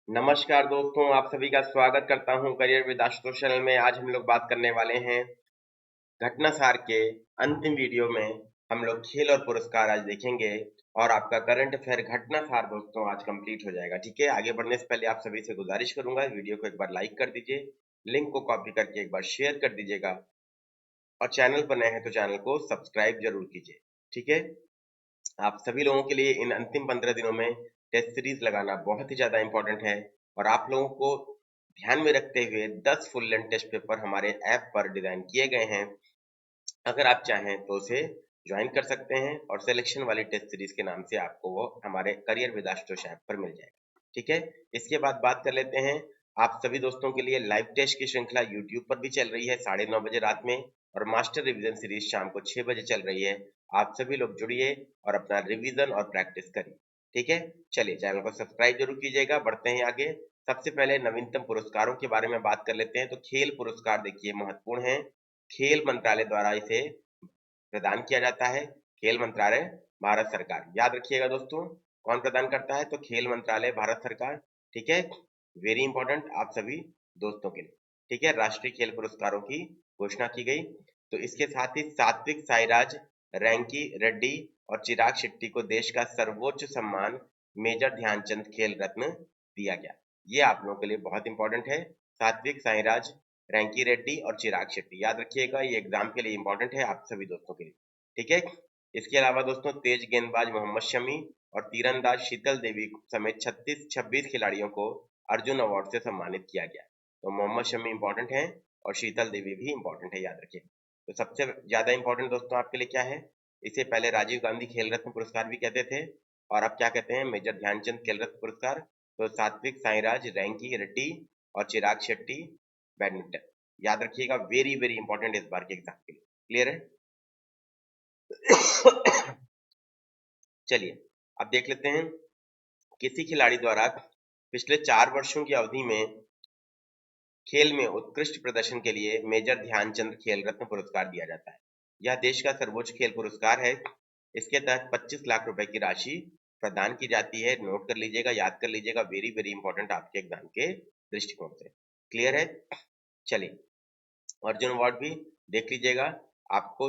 नमस्कार दोस्तों, आप सभी का स्वागत करता हूं करियर विद आशुतोष चैनल में। आज हम लोग बात करने वाले हैं घटनासार के अंतिम वीडियो में। हम लोग खेल और पुरस्कार आज देखेंगे और आपका करंट अफेयर घटनासार दोस्तों आज कंप्लीट हो जाएगा। ठीक है, आगे बढ़ने से पहले आप सभी से गुजारिश करूंगा, वीडियो को एक बार लाइक कर दीजिए, लिंक को कॉपी करके एक बार शेयर कर दीजिएगा और चैनल पर नए हैं तो चैनल को सब्सक्राइब जरूर कीजिए। ठीक है, आप सभी लोगों के लिए इन अंतिम 15 दिनों में टेस्ट सीरीज लगाना बहुत ही ज्यादा इंपॉर्टेंट है और आप लोगों को ध्यान में रखते हुए 10 फुल लेंथ टेस्ट पेपर हमारे ऐप पर डिजाइन किए गए हैं। अगर आप चाहें तो उसे ज्वाइन कर सकते हैं और सिलेक्शन वाली टेस्ट सीरीज के नाम से आपको वो हमारे करियर विद आशुतोष ऐप पर मिल जाएगा। ठीक है, इसके बाद बात कर लेते हैं, आप सभी दोस्तों के लिए लाइव टेस्ट की श्रृंखला यूट्यूब पर भी चल रही है 9:30 बजे रात में और मास्टर रिवीजन सीरीज शाम को 6 बजे चल रही है। आप सभी लोग जुड़िए और अपना रिवीजन और प्रैक्टिस करिए। ठीक है, चलिए चैनल को सब्सक्राइब जरूर कीजिएगा। बढ़ते हैं आगे। सबसे पहले नवीनतम पुरस्कारों के बारे में बात कर लेते हैं। तो खेल पुरस्कार देखिए महत्वपूर्ण है, खेल मंत्रालय द्वारा इसे प्रदान किया जाता है। खेल मंत्रालय भारत सरकार, याद रखिएगा दोस्तों, कौन प्रदान करता है? तो खेल मंत्रालय भारत सरकार। ठीक है, वेरी इंपॉर्टेंट आप सभी दोस्तों के लिए। ठीक है, राष्ट्रीय खेल पुरस्कारों की घोषणा की गई। तो इसके साथ ही सात्विक साईराज, रैंकी रेड्डी और चिराग शेट्टी को देश का सर्वोच्च सम्मान मेजर ध्यानचंद खेल रत्न दिया गया। ये आप लोगों के लिए बहुत इंपॉर्टेंट है। सात्विक साईराज, रैंकी रेड्डी और चिराग शेट्टी, याद रखिएगा, ये एग्जाम के लिए इंपॉर्टेंट है आप सभी दोस्तों के लिए। ठीक है, इसके अलावा दोस्तों तेज गेंदबाज मोहम्मद शमी और तीरंदाज शीतल देवी समेत 26 खिलाड़ियों को अर्जुन अवार्ड से सम्मानित किया गया। तो मोहम्मद शमी इंपॉर्टेंट है और शीतल देवी भी इंपॉर्टेंट है, याद रखिए। तो सबसे ज्यादा इंपॉर्टेंट दोस्तों आपके लिए क्या है? इसे पहले राजीव गांधी खेल रत्न पुरस्कार भी कहते थे और अब क्या कहते हैं? मेजर ध्यानचंद खेल रत्न पुरस्कार। तो सात्विक साईराज, रैंकी रेड्डी और चिराग शेट्टी बैडमिंटन, याद रखिएगा, वेरी वेरी इंपॉर्टेंट इस बार के एग्जाम के लिए। क्लियर है? चलिए अब देख लेते हैं, किसी खिलाड़ी द्वारा पिछले 4 वर्षों की अवधि में खेल में उत्कृष्ट प्रदर्शन के लिए मेजर ध्यानचंद खेल रत्न पुरस्कार दिया जाता है। यह देश का सर्वोच्च खेल पुरस्कार है। इसके तहत 25 लाख रुपए की राशि प्रदान की जाती है। नोट कर लीजिएगा, याद कर लीजिएगा, वेरी वेरी इंपॉर्टेंट आपके एग्जाम के दृष्टिकोण से। क्लियर है? चलिए अर्जुन अवार्ड भी देख लीजिएगा, आपको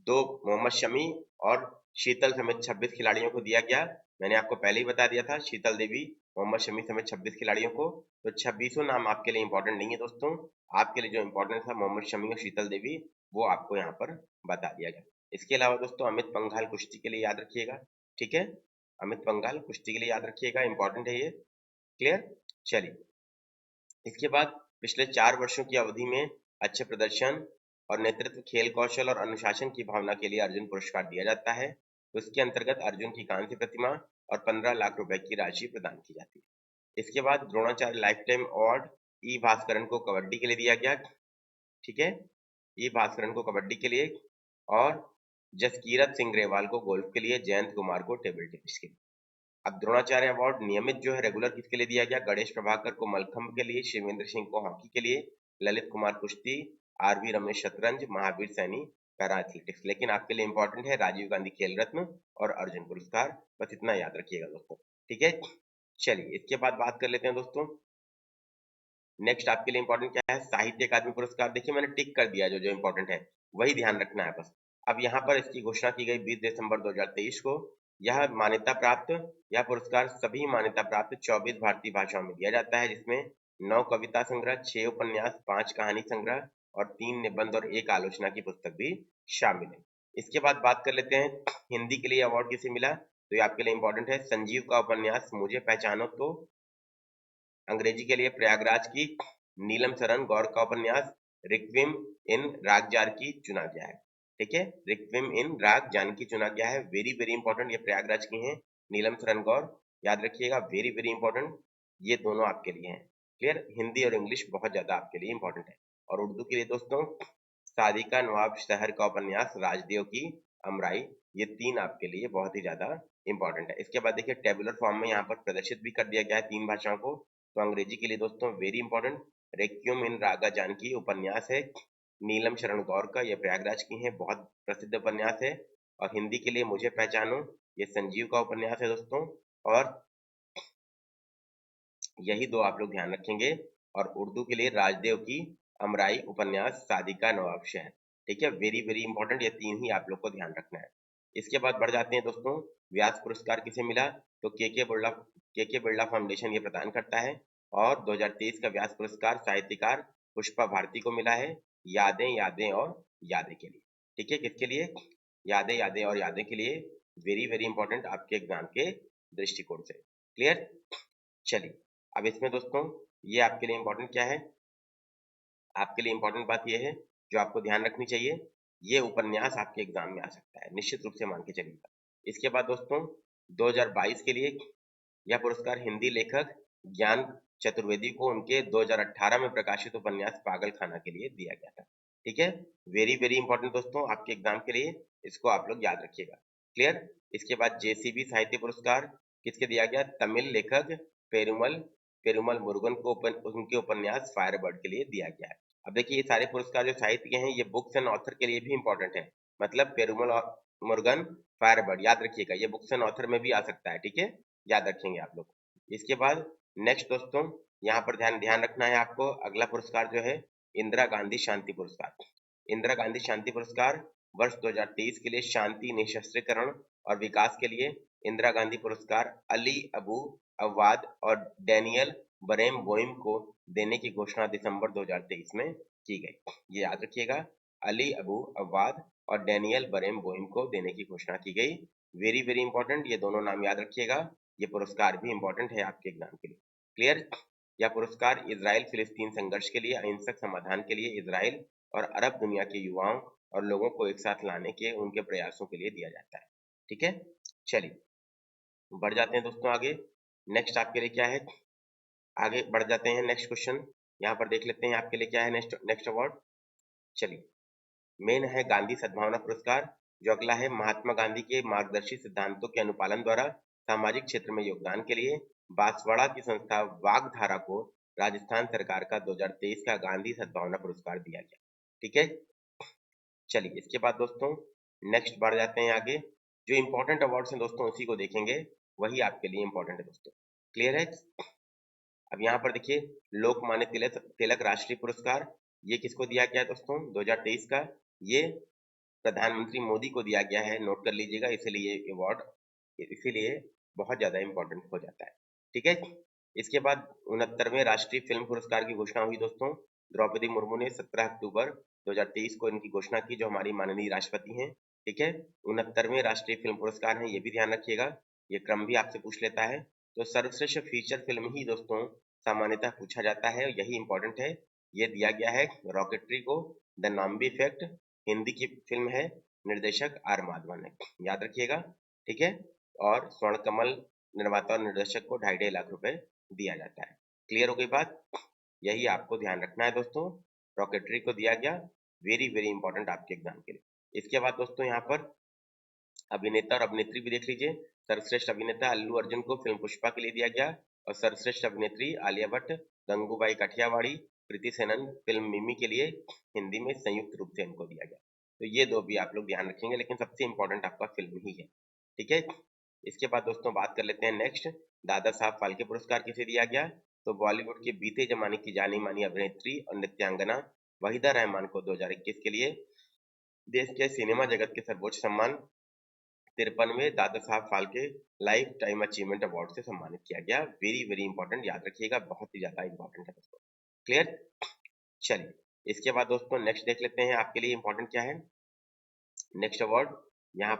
दो मोहम्मद शमी और शीतल समेत 26 खिलाड़ियों को दिया गया। मैंने आपको पहले ही बता दिया था, शीतल देवी, मोहम्मद शमी समेत 26 खिलाड़ियों को। तो 26 नाम आपके लिए इंपॉर्टेंट नहीं है दोस्तों, आपके लिए जो इंपॉर्टेंट था मोहम्मद शमी और शीतल देवी, वो आपको यहाँ पर बता दिया गया। इसके अलावा दोस्तों अमित पंघाल कुश्ती के लिए याद रखिएगा। ठीक है, अमित पंघाल कुश्ती के लिए याद रखिएगा, इंपॉर्टेंट है ये। क्लियर? चलिए इसके बाद पिछले 4 वर्षों की अवधि में अच्छे प्रदर्शन और नेतृत्व, खेल कौशल और अनुशासन की भावना के लिए अर्जुन पुरस्कार दिया जाता है। तो इसके अंतर्गत अर्जुन की कांस्य प्रतिमा और 15 लाख रुपए की राशि प्रदान की जाती है। इसके बाद द्रोणाचार्य लाइफ टाइम अवार्ड ई भास्करन को कबड्डी के लिए दिया गया। ठीक है, ई भास्करन को कबड्डी के लिए और जसकीरत सिंह ग्रेवाल को गोल्फ के लिए, जयंत कुमार को टेबल टेनिस के लिए। अब द्रोणाचार्य अवार्ड नियमित जो है रेगुलर किसके लिए दिया गया? गणेश प्रभाकर को मलखंभ के लिए, शिवेंद्र सिंह को हॉकी के लिए, ललित कुमार कुश्ती, आरवी रमेश शतरंज, महावीर सैनी पैरा एथलेटिक्स। लेकिन आपके लिए इंपॉर्टेंट है राजीव गांधी खेल रत्न और अर्जुन पुरस्कार, बस इतना याद रखिएगा दोस्तों। ठीक है, चलिए इसके बाद बात कर लेते हैं दोस्तों, नेक्स्ट आपके लिए इंपॉर्टेंट क्या है? साहित्य अकादमी पुरस्कार। देखिए मैंने टिक कर दिया, जो जो इंपॉर्टेंट है वही ध्यान रखना है बस। अब यहाँ पर इसकी घोषणा की गई 20 दिसंबर 2023 को। यह मान्यता प्राप्त, यह पुरस्कार सभी मान्यता प्राप्त 24 भारतीय भाषाओं में दिया जाता है, जिसमें 9 कविता संग्रह, 6 उपन्यास, 5 कहानी संग्रह और 3 निबंध और 1 आलोचना की पुस्तक भी शामिल है। इसके बाद बात कर लेते हैं हिंदी के लिए अवार्ड किसे मिला। तो ये आपके लिए इंपॉर्टेंट है, संजीव का उपन्यास मुझे पहचानो तो, अंग्रेजी के लिए प्रयागराज की नीलम शरण गौर का उपन्यास रिक्विम इन राग जानकी चुना गया है। ठीक है, रिक्विम इन राग जानकी चुना गया है, वेरी वेरी इंपॉर्टेंट, ये प्रयागराज की हैं नीलम शरण गौर, याद रखिएगा, वेरी वेरी इंपॉर्टेंट, ये दोनों आपके लिए हैं। क्लियर? हिंदी और इंग्लिश बहुत ज्यादा आपके लिए इंपॉर्टेंट है। और उर्दू के लिए दोस्तों सादिका नवाब शहर का उपन्यास राजदेव की अमराई, ये 3 आपके लिए बहुत ही ज्यादा इंपॉर्टेंट है। इसके बाद देखिए टेबुलर फॉर्म में यहाँ पर प्रदर्शित भी कर दिया गया है 3 भाषाओं को। तो अंग्रेजी के लिए दोस्तों वेरी इंपॉर्टेंट, रेक्यूम इन रागा जानकी उपन्यास है नीलम शरण गौर का, ये प्रयागराज की है, बहुत प्रसिद्ध उपन्यास है। और हिंदी के लिए मुझे पहचानो, ये संजीव का उपन्यास है दोस्तों। और यही दो आप लोग ध्यान रखेंगे। और उर्दू के लिए राजदेव की अमराई उपन्यास सादिका नवाब शहर। ठीक है, वेरी वेरी इंपॉर्टेंट, ये तीन ही आप लोग को ध्यान रखना है। इसके बाद बढ़ जाते हैं दोस्तों, व्यास पुरस्कार किसे मिला? तो के बिरला फाउंडेशन ये प्रदान करता है। और 2023 का व्यास पुरस्कार साहित्यकार पुष्पा भारती को मिला है, यादें यादें और यादें के लिए। ठीक है, किसके लिए? यादें यादें और यादें के लिए। वेरी वेरी इंपॉर्टेंट आपके एग्जाम के दृष्टिकोण से। क्लियर? चलिए, अब इसमें दोस्तों ये आपके लिए इंपॉर्टेंट क्या है? आपके लिए इंपॉर्टेंट बात ये है जो आपको ध्यान रखनी चाहिए, ये उपन्यास आपके एग्जाम में आ सकता है, निश्चित रूप से मान के चलिएगा। इसके बाद दोस्तों 2022 के लिए यह पुरस्कार हिंदी लेखक ज्ञान चतुर्वेदी को उनके 2018 में प्रकाशित उपन्यास पागल खाना के लिए दिया गया था। ठीक है, वेरी वेरी इंपॉर्टेंट दोस्तों आपके एग्जाम के लिए, इसको आप लोग याद रखिएगा। क्लियर? इसके बाद जेसीबी साहित्य पुरस्कार किसके दिया गया? तमिल लेखक पेरुमल पेरुमल मुरुगन को उनके उपन्यास फायरबर्ड के लिए दिया गया है। अब देखिए, ये सारे पुरस्कार जो साहित्य के हैं ये बुक्स एंड ऑथर के लिए भी इंपॉर्टेंट है। मतलब पेरुमल मुरुगन फायरबर्ड, याद रखिएगा, ये बुक्स एंड ऑथर में भी आ सकता है। ठीक है, याद रखेंगे आप लोग। इसके बाद नेक्स्ट दोस्तों यहाँ पर ध्यान ध्यान रखना है आपको, अगला पुरस्कार जो है इंदिरा गांधी शांति पुरस्कार। इंदिरा गांधी शांति पुरस्कार वर्ष 2023 के लिए शांति, निशस्त्रीकरण और विकास के लिए इंदिरा गांधी पुरस्कार अली अबू अवाद और डैनियल बरेम बोइम को देने की घोषणा दिसंबर 2023 में की गई। ये याद रखिएगा, अली अबू अवाद और डैनियल बरेम बोइम को देने की घोषणा की गई। वेरी वेरी इंपॉर्टेंट, ये दोनों नाम याद रखिएगा, ये पुरस्कार भी इंपॉर्टेंट है आपके एग्जाम के लिए। क्लियर? यह पुरस्कार इजराइल फिलिस्तीन संघर्ष के लिए, अहिंसक समाधान के लिए इजराइल और अरब दुनिया के युवाओं और लोगों को एक साथ लाने के उनके प्रयासों के लिए दिया जाता है। ठीक है, चलिए बढ़ जाते हैं दोस्तों आगे। नेक्स्ट आपके लिए क्या है? आगे बढ़ जाते हैं, नेक्स्ट क्वेश्चन यहाँ पर देख लेते हैं आपके लिए क्या है नेक्स्ट नेक्स्ट अवार्ड। चलिए, मेन है गांधी सद्भावना पुरस्कार, जो अगला है महात्मा गांधी के मार्गदर्शी सिद्धांतों के अनुपालन द्वारा सामाजिक क्षेत्र में योगदान के लिए बांसवाड़ा की संस्था वागधारा को राजस्थान सरकार का 2023 का गांधी सद्भावना पुरस्कार दिया गया। ठीक है, चलिए इसके बाद दोस्तों नेक्स्ट बढ़ जाते हैं आगे। जो इंपॉर्टेंट अवार्ड्स हैं दोस्तों उसी को देखेंगे, वही आपके लिए इंपॉर्टेंट है दोस्तों। क्लियर है? अब यहाँ पर देखिए, लोकमान्य तिलक तिलक राष्ट्रीय पुरस्कार ये किसको दिया गया है दोस्तों 2023 का? ये प्रधानमंत्री मोदी को दिया गया है, नोट कर लीजिएगा, इसीलिए ये अवार्ड इसीलिए बहुत ज्यादा इंपॉर्टेंट हो जाता है। ठीक है, इसके बाद 69वें राष्ट्रीय फिल्म पुरस्कार की घोषणा हुई दोस्तों। द्रौपदी मुर्मू ने 17 अक्टूबर 2023 को इनकी घोषणा की, जो हमारी माननीय राष्ट्रपति हैं। ठीक है, 69वें राष्ट्रीय फिल्म पुरस्कार है, ये भी ध्यान रखिएगा, ये क्रम भी आपसे पूछ लेता है। तो सर्वश्रेष्ठ फीचर फिल्म ही दोस्तों सामान्यतः पूछा जाता है, यही इंपॉर्टेंट है। ये दिया गया है रॉकेटरी को, द नाम्बी इफेक्ट हिंदी की फिल्म है, निर्देशक आर माधवन है, याद रखिएगा। ठीक है, और स्वर्ण कमल निर्माता और निर्देशक को 2.5 लाख रुपए दिया जाता है। क्लियर हो गई बात? यही आपको ध्यान रखना है दोस्तों, रॉकेटरी को दिया गया, वेरी वेरी इंपॉर्टेंट आपके एग्जाम के लिए। इसके बाद दोस्तों यहाँ पर अभिनेता और अभिनेत्री भी देख लीजिए। सर्वश्रेष्ठ अभिनेता अल्लू अर्जुन को फिल्म पुष्पा के लिए दिया गया, और सर्वश्रेष्ठ अभिनेत्री आलिया भट्ट, गंगूबाई काठियावाड़ी, कृति सेनन फिल्म मिमी के लिए हिंदी में संयुक्त रूप से इनको दिया गया। तो ये दो भी आप लोग ध्यान रखेंगे, लेकिन सबसे इंपॉर्टेंट आपका फिल्म ही है। ठीक है, इसके बाद दोस्तों बात कर लेते हैं नेक्स्ट, दादा साहब फाल्के पुरस्कार किसे दिया गया? तो बॉलीवुड के बीते जमाने की जानी मानी अभिनेत्री और नृत्यांगना वहीदा रहमान को 2021 के लिए देश के सिनेमा जगत के सर्वोच्च सम्मान 53वें Dada Saheb Phalke life time achievement award से सम्मानित किया गया। वेरी वेरी इंपॉर्टेंट, याद रखिएगा, बहुत ही ज्यादा इंपॉर्टेंट है दोस्तों। क्लियर? चलिए, इसके बाद दोस्तों नेक्स्ट देख लेते हैं आपके लिए इंपॉर्टेंट क्या है। नेक्स्ट अवार्ड यहाँ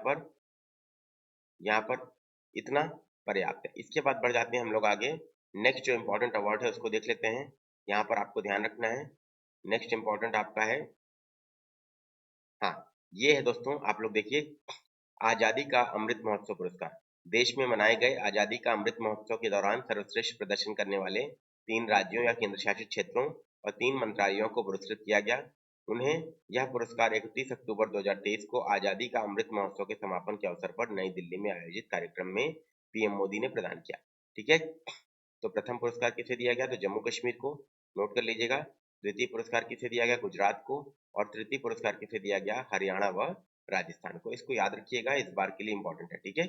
पर इतना पर्याप्त है। इसके बाद बढ़ जाते हैं हम लोग आगे, नेक्स्ट जो इंपॉर्टेंट अवार्ड है उसको देख लेते हैं। यहाँ पर आपको ध्यान रखना है, नेक्स्ट इंपॉर्टेंट आपका है, हाँ ये है दोस्तों, आप लोग देखिए, आजादी का अमृत महोत्सव पुरस्कार। देश में मनाए गए आजादी का अमृत महोत्सव के दौरान सर्वश्रेष्ठ प्रदर्शन करने वाले 3 राज्यों या केंद्र शासित क्षेत्रों और 3 मंत्रालयों को पुरस्कृत किया गया। उन्हें यह पुरस्कार 31 अक्टूबर 2023 को आजादी का अमृत महोत्सव के समापन के अवसर पर नई दिल्ली में आयोजित कार्यक्रम में पीएम मोदी ने प्रदान किया। ठीक है, तो प्रथम पुरस्कार किसे दिया गया? तो जम्मू कश्मीर को, नोट कर लीजिएगा। द्वितीय पुरस्कार किसे दिया गया? गुजरात को। और तृतीय पुरस्कार किसे दिया गया? हरियाणा व राजस्थान को। इसको याद रखिएगा, इस बार के लिए इंपॉर्टेंट है। ठीक है,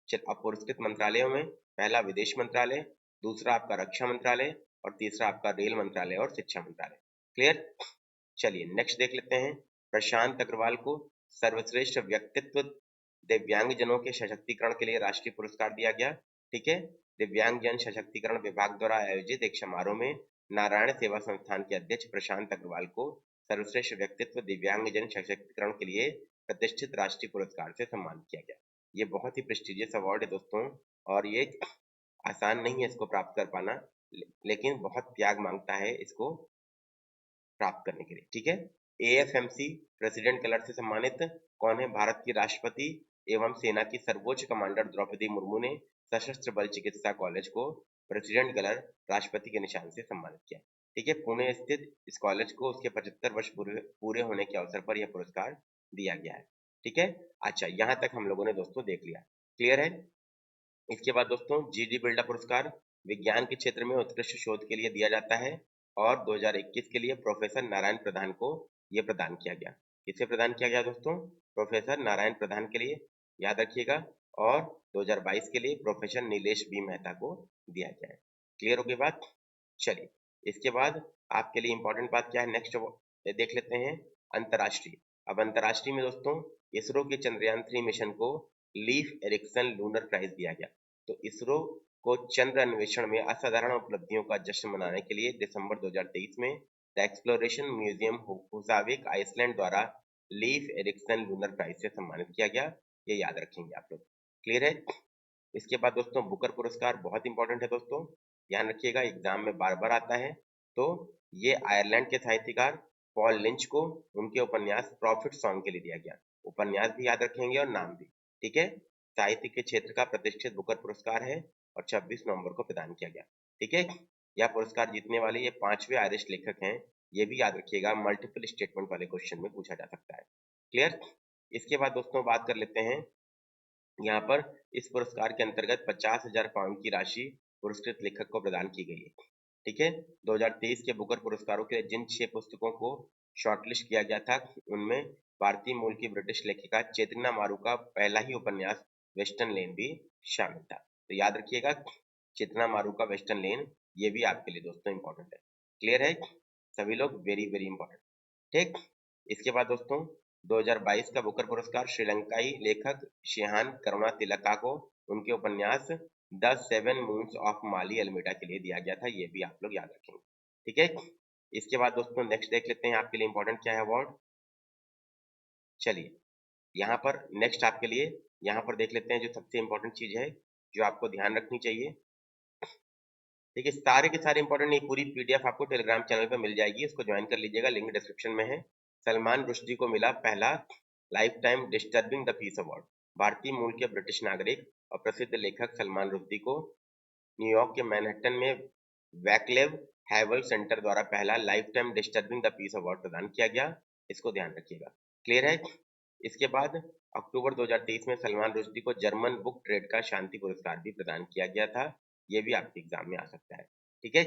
चल अब पुरस्कृत मंत्रालयों में पहला विदेश मंत्रालय, दूसरा आपका रक्षा मंत्रालय और तीसरा आपका रेल मंत्रालय और शिक्षा मंत्रालय। क्लियर? चलिए नेक्स्ट देख लेते हैं। प्रशांत अग्रवाल को सर्वश्रेष्ठ व्यक्तित्व दिव्यांगजनों के सशक्तिकरण के लिए राष्ट्रीय पुरस्कार दिया गया। ठीक है, दिव्यांगजन सशक्तिकरण विभाग द्वारा आयोजित एक समारोह में नारायण सेवा संस्थान के अध्यक्ष प्रशांत अग्रवाल को सर्वश्रेष्ठ व्यक्तित्व दिव्यांगजन सशक्तिकरण के लिए प्रतिष्ठित राष्ट्रीय पुरस्कार से सम्मानित किया गया। ये बहुत ही प्रेस्टिजियस अवार्ड है दोस्तों, और ये आसान नहीं है इसको प्राप्त कर पाना, लेकिन बहुत त्याग मांगता है इसको प्राप्त करने के लिए। ठीक है, एएफएमसी प्रेसिडेंट कलर से सम्मानित कौन है? भारत की राष्ट्रपति एवं सेना की सर्वोच्च कमांडर द्रौपदी मुर्मू ने सशस्त्र बल चिकित्सा कॉलेज को प्रेसिडेंट कलर राष्ट्रपति के निशान से सम्मानित किया। ठीक है, पुणे स्थित इस कॉलेज को उसके 75 वर्ष पूरे होने के अवसर पर यह पुरस्कार दिया गया है। ठीक है, अच्छा यहाँ तक हम लोगों ने दोस्तों देख लिया। क्लियर है? इसके बाद दोस्तों जीडी बिरला पुरस्कार विज्ञान के क्षेत्र में उत्कृष्ट शोध के लिए दिया जाता है, और 2021 के लिए प्रोफेसर नारायण प्रधान को यह प्रदान किया गया। किसे प्रदान किया गया दोस्तों? प्रोफेसर नारायण प्रधान के लिए, याद रखिएगा। और 2022 के लिए प्रोफेसर नीलेश बी मेहता को दिया गया है। क्लियर हो गई बात? चलिए इसके बाद आपके लिए इंपॉर्टेंट बात क्या है नेक्स्ट देख लेते हैं। अंतरराष्ट्रीय, अब अंतरराष्ट्रीय में दोस्तों इसरो के चंद्रयान 3 मिशन को लीफ एरिक्सन लूनर प्राइज दिया गया। तो इसरो को चंद्र अन्वेषण में असाधारण उपलब्धियों का जश्न मनाने के लिए दिसंबर 2023 में द एक्सप्लोरेशन म्यूजियम हुसाविक आइसलैंड द्वारा लीफ एरिक्सन लूनर प्राइज से सम्मानित किया गया। ये याद रखेंगे आप लोग। क्लियर है? इसके बाद दोस्तों बुकर पुरस्कार बहुत इंपॉर्टेंट है दोस्तों, ध्यान रखिएगा, एग्जाम में बार बार आता है। तो ये आयरलैंड के साहित्यकार पॉल लिंच को उनके उपन्यास प्रॉफिट सॉन्ग के लिए दिया गया। उपन्यास भी याद रखेंगे और नाम भी। ठीक है, साहित्य के क्षेत्र का प्रतिष्ठित बुकर पुरस्कार है और 26 नवंबर को प्रदान किया गया। ठीक है, यह पुरस्कार जीतने वाले ये 5वें आयरिश लेखक हैं। ये भी याद रखिएगा, मल्टीपल स्टेटमेंट वाले क्वेश्चन में पूछा जा सकता है। क्लियर? इसके बाद दोस्तों बात कर लेते हैं, यहाँ पर इस पुरस्कार के अंतर्गत 50,000 पाउंड की राशि पुरस्कृत लेखक को प्रदान की गई है। ठीक है, 2023 के बुकर पुरस्कारों के लिए जिन 6 पुस्तकों को शॉर्टलिस्ट किया गया था उनमें भारतीय मूल की ब्रिटिश लेखिका चेतना मारू का पहला ही उपन्यास वेस्टर्न लेन भी शामिल था। तो याद रखिएगा, चेतना मारू का वेस्टर्न लेन, ये भी आपके लिए दोस्तों इंपॉर्टेंट है। क्लियर है सभी लोग? Very very important. ठीक, इसके बाद दोस्तों 2022 का बुकर पुरस्कार श्रीलंकाई लेखक शेहान करुणातिलका को उनके उपन्यास the 7 moons of Maali Almeida के लिए दिया गया था। ये भी आप लोग याद रखेंगे। ठीक है, इसके बाद दोस्तों नेक्स्ट देख लेते हैं आपके लिए इंपॉर्टेंट क्या है अवार्ड। चलिए यहाँ पर नेक्स्ट आपके लिए यहाँ पर देख लेते हैं जो सबसे इंपॉर्टेंट चीज है जो आपको ध्यान रखनी चाहिए। ठीक है, सारे के सारे इंपॉर्टेंट नहीं, पूरी पीडीएफ आपको टेलीग्राम चैनल पर मिल जाएगी, उसको ज्वाइन कर लीजिएगा, लिंक डिस्क्रिप्शन में है। सलमान रुश्दी को मिला पहला life time disturbing the peace award. भारतीय मूल के ब्रिटिश नागरिक और प्रसिद्ध लेखक सलमान रुश्दी को न्यूयॉर्क के मैनहट्टन में वैक्लेव हैवल सेंटर द्वारा पहला life time disturbing the peace award प्रदान किया गया। इसको ध्यान रखिएगा। क्लियर है? इसके बाद अक्टूबर 2023 में सलमान रुश्दी को जर्मन बुक ट्रेड का शांति पुरस्कार भी प्रदान किया गया था। ये भी आपके एग्जाम में आ सकता है। ठीक है,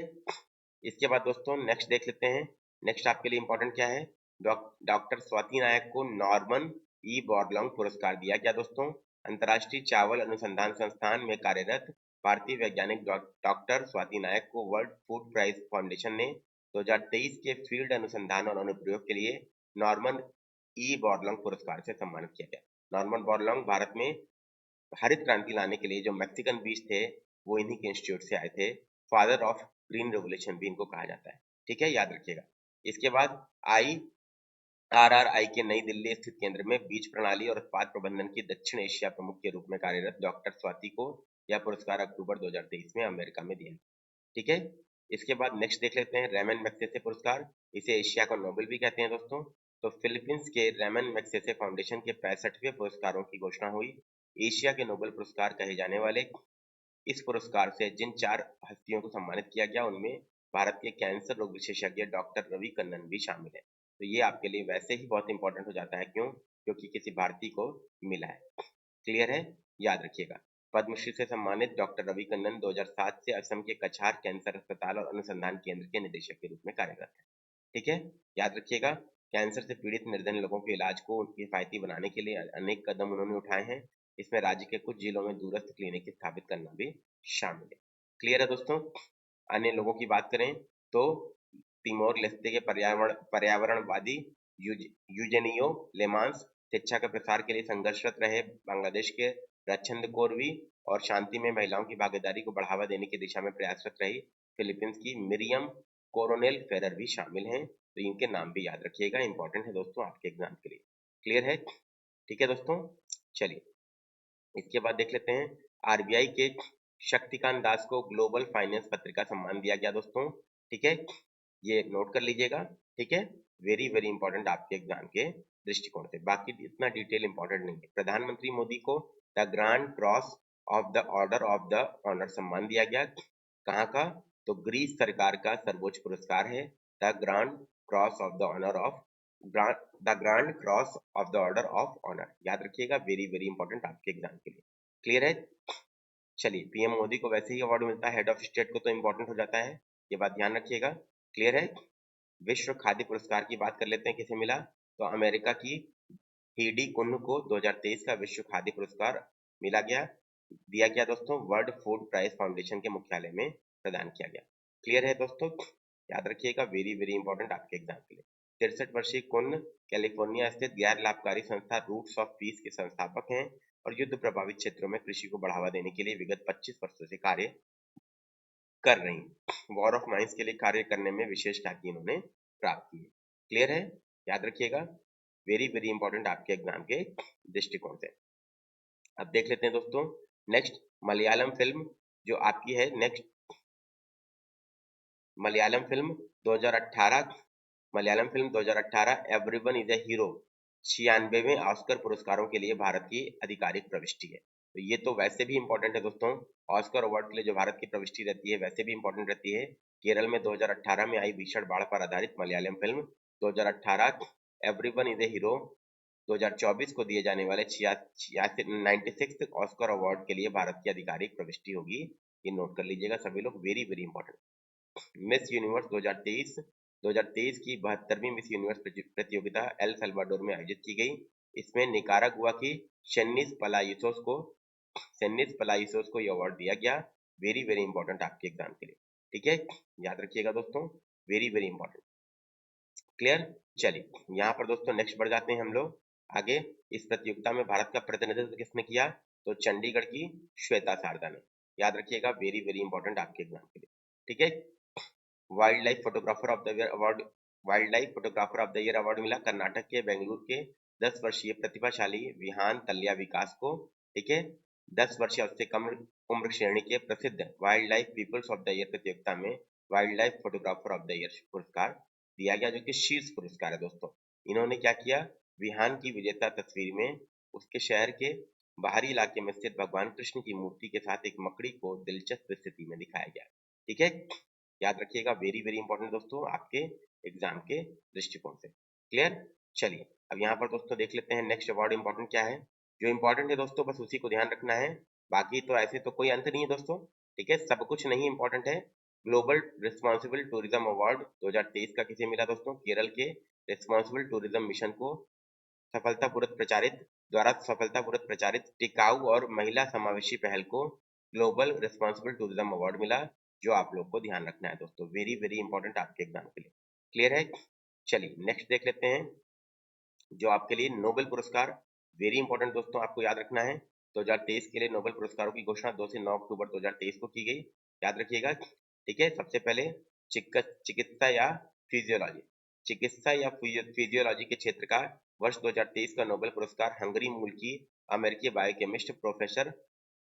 इसके बाद दोस्तों नेक्स्ट देख लेते हैं। नेक्स्ट आपके लिए इंपॉर्टेंट क्या है, डॉक्टर स्वाति नायक को नॉर्मन ई बोरलॉन्ग पुरस्कार दिया गया दोस्तों। अंतर्राष्ट्रीय चावल अनुसंधान संस्थान में कार्यरत भारतीय वैज्ञानिक डॉक्टर स्वाति नायक को वर्ल्ड फूड प्राइज फाउंडेशन ने 2023 के फील्ड अनुसंधान और अनुप्रयोग के लिए नॉर्मन ई बोरलॉन्ग पुरस्कार से सम्मानित किया गया। नॉर्मन बोरलॉन्ग भारत में हरित क्रांति लाने के लिए जो मैक्सिकन बीज थे वो इन्हीं के इंस्टीट्यूट से आए थे। फादर ऑफ ग्रीन रेवोल्यूशन भी इनको कहा जाता है। ठीक है, याद रखिएगा। इसके बाद IRRI के नई दिल्ली स्थित केंद्र में बीज प्रणाली और उत्पाद प्रबंधन की दक्षिण एशिया प्रमुख के रूप में कार्यरत डॉक्टर स्वाति को यह पुरस्कार अक्टूबर 2023 में अमेरिका में दिया। ठीक है, इसके बाद नेक्स्ट देख लेते हैं रेमन मैग्सेसे पुरस्कार। इसे एशिया का नोबेल भी कहते हैं दोस्तों। तो फिलीपींस के रेमन मैग्सेसे फाउंडेशन के 65वें पुरस्कारों की घोषणा हुई। एशिया के नोबेल पुरस्कार कहे जाने वाले इस पुरस्कार से जिन 4 हस्तियों को सम्मानित किया गया उनमें भारत के कैंसर रोग विशेषज्ञ डॉक्टर रवि कन्नन भी शामिल है। तो ये आपके लिए वैसे ही बहुत इंपॉर्टेंट हो जाता है, क्यों? क्योंकि किसी भारतीय को मिला है। क्लियर है? याद रखिएगा। पद्मश्री से सम्मानित डॉक्टर रवि कन्नन 2007 से असम के कछार कैंसर अस्पताल और अनुसंधान केंद्र के निदेशक के रूप में कार्यरत है। ठीक है, याद रखिएगा। कैंसर से पीड़ित निर्धन लोगों के इलाज को उनकी किफायती बनाने के लिए अनेक कदम उन्होंने उठाए हैं। इसमें राज्य के कुछ जिलों में दूरस्थ क्लिनिक स्थापित करना भी शामिल है। क्लियर है दोस्तों। अन्य लोगों की बात करें तो तिमोर लेस्ते के पर्यावरणवादी यूजेनियो लेमांस, शिक्षा के प्रसार के लिए संघर्षरत रहे बांग्लादेश के रचंद कोरवी और शांति में महिलाओं की भागीदारी को बढ़ावा देने की दिशा में प्रयासरत रही फिलीपींस की मिरियम कोरोनेल फेरर भी शामिल हैं। तो इनके नाम भी याद रखिएगा, इंपॉर्टेंट है दोस्तों आपके एग्जाम के लिए। क्लियर है? ठीक है दोस्तों, चलिए इसके बाद देख लेते हैं। आरबीआई के शक्तिकांत दास को ग्लोबल फाइनेंस पत्रिका सम्मान दिया गया दोस्तों। ठीक है, ये नोट कर लीजिएगा। ठीक है, वेरी वेरी इंपॉर्टेंट आपके एग्जाम के दृष्टिकोण से, बाकी इतना डिटेल इंपॉर्टेंट नहीं है। प्रधानमंत्री मोदी को the grand cross of the order of the honour सम्मान दिया गया। कहाँ का? तो ग्रीस सरकार का सर्वोच्च पुरस्कार है the grand cross of the honour of the grand cross of the order of honour. याद रखिएगा, वेरी वेरी इंपॉर्टेंट आपके एग्जाम के लिए। क्लियर है? चलिए, पीएम मोदी को वैसे ही अवार्ड मिलता है, हेड ऑफ स्टेट को तो इंपॉर्टेंट हो जाता है, ये बात ध्यान रखिएगा। क्लियर है? विश्व खाद्य पुरस्कार की बात कर लेते हैं, किसे मिला? तो अमेरिका की हीडी कुन्ह को 2023 का विश्व खाद्य पुरस्कार दिया गया दोस्तों, वर्ल्ड फूड प्राइज फाउंडेशन के मुख्यालय में प्रदान किया गया। क्लियर है दोस्तों? याद रखिएगा, वेरी वेरी इंपॉर्टेंट आपके एग्जाम के लिए। 63 वर्षीय कुन्ह कैलिफोर्निया स्थित गैर लाभकारी संस्था रूट्स ऑफ पीस के संस्थापक हैं और युद्ध प्रभावित क्षेत्रों में कृषि को बढ़ावा देने के लिए विगत 25 वर्षों से कार्य कर रही हैं। वॉर ऑफ माइंस के लिए कार्य करने में विशेष ख्याति इन्होंने प्राप्त की है। क्लियर है? याद रखिएगा, वेरी वेरी इंपॉर्टेंट आपके एग्जाम के दृष्टिकोण से। अब देख लेते हैं दोस्तों नेक्स्ट मलयालम फिल्म जो आपकी है। Next Malayalam film 2018 everyone is a hero 96वें ऑस्कर पुरस्कारों के लिए भारत की आधिकारिक प्रविष्टि है। तो ये तो वैसे भी इंपॉर्टेंट है दोस्तों, ऑस्कर अवार्ड के लिए जो भारत की प्रविष्टि रहती है वैसे भी इंपॉर्टेंट रहती है। केरल में 2018 में आई भीषण बाढ़ पर आधारित Malayalam film 2018 everyone is a hero 2024 को दिए जाने वाले 96 ऑस्कर अवार्ड के लिए भारत की आधिकारिक प्रविष्टि होगी। ये नोट कर लीजिएगा सभी लोग, very very important. Miss universe 2023 की 72वीं मिस यूनिवर्स प्रतियोगिता एल सल्वाडोर में आयोजित की गई। इसमें निकारागुआ की शेनिस पलाइसोस को यह अवार्ड दिया गया। वेरी वेरी इंपॉर्टेंट आपके एग्जाम के लिए। ठीक है, याद रखिएगा दोस्तों, वेरी वेरी इंपॉर्टेंट। क्लियर? चलिए यहाँ पर दोस्तों नेक्स्ट बढ़ जाते हैं हम लोग आगे। इस प्रतियोगिता में भारत का प्रतिनिधित्व किसने किया? तो चंडीगढ़ की श्वेता शारदा ने। याद रखिएगा, वेरी वेरी इंपॉर्टेंट आपके एग्जाम के लिए। ठीक है, wild life photographer of the year award मिला कर्नाटक के बेंगलुरु के 10 वर्षीय प्रतिभाशाली विहान तल्या विकास को। ठीक है, 10 वर्ष या उससे कम उम्र श्रेणी के प्रसिद्ध wild life peoples of the year प्रतियोगिता में wild life photographer of the year पुरस्कार दिया गया, जो कि शीर्ष पुरस्कार है दोस्तों। इन्होंने क्या किया? विहान की विजेता तस्वीर में उसके शहर के बाहरी इलाके में स्थित भगवान कृष्ण की मूर्ति के साथ एक मकड़ी को दिलचस्प स्थिति में दिखाया गया। ठीक है, याद रखिएगा, वेरी वेरी इंपॉर्टेंट दोस्तों आपके एग्जाम के दृष्टिकोण से। क्लियर? चलिए अब यहाँ पर दोस्तों देख लेते हैं नेक्स्ट अवार्ड इंपॉर्टेंट क्या है। जो इंपॉर्टेंट है दोस्तों बस उसी को ध्यान रखना है, बाकी तो ऐसे तो कोई अंत नहीं है दोस्तों। ठीक है, सब कुछ नहीं इंपॉर्टेंट है। ग्लोबल रिस्पॉन्सिबल टूरिज्म अवार्ड 2023 का किसे मिला दोस्तों? केरल के रिस्पॉन्सिबल टूरिज्म मिशन को सफलतापूर्वक प्रचारित टिकाऊ और महिला समावेशी पहल को ग्लोबल रिस्पॉन्सिबल टूरिज्म अवार्ड मिला, जो आप लोग को ध्यान रखना है दोस्तों, वेरी वेरी इंपॉर्टेंट आपके एग्जाम के लिए। क्लियर है? चलिए नेक्स्ट देख लेते हैं जो आपके लिए नोबेल पुरस्कार, वेरी इंपॉर्टेंट दोस्तों आपको याद रखना है। 2023 के लिए नोबेल पुरस्कारों की घोषणा 2 से 9 अक्टूबर 2023 को की गई, याद रखिएगा। ठीक है, सबसे पहले चिकित्सा या फिजियोलॉजी के क्षेत्र का वर्ष 2023 का नोबेल पुरस्कार हंगरी मूल की अमेरिकी बायोकेमिस्ट प्रोफेसर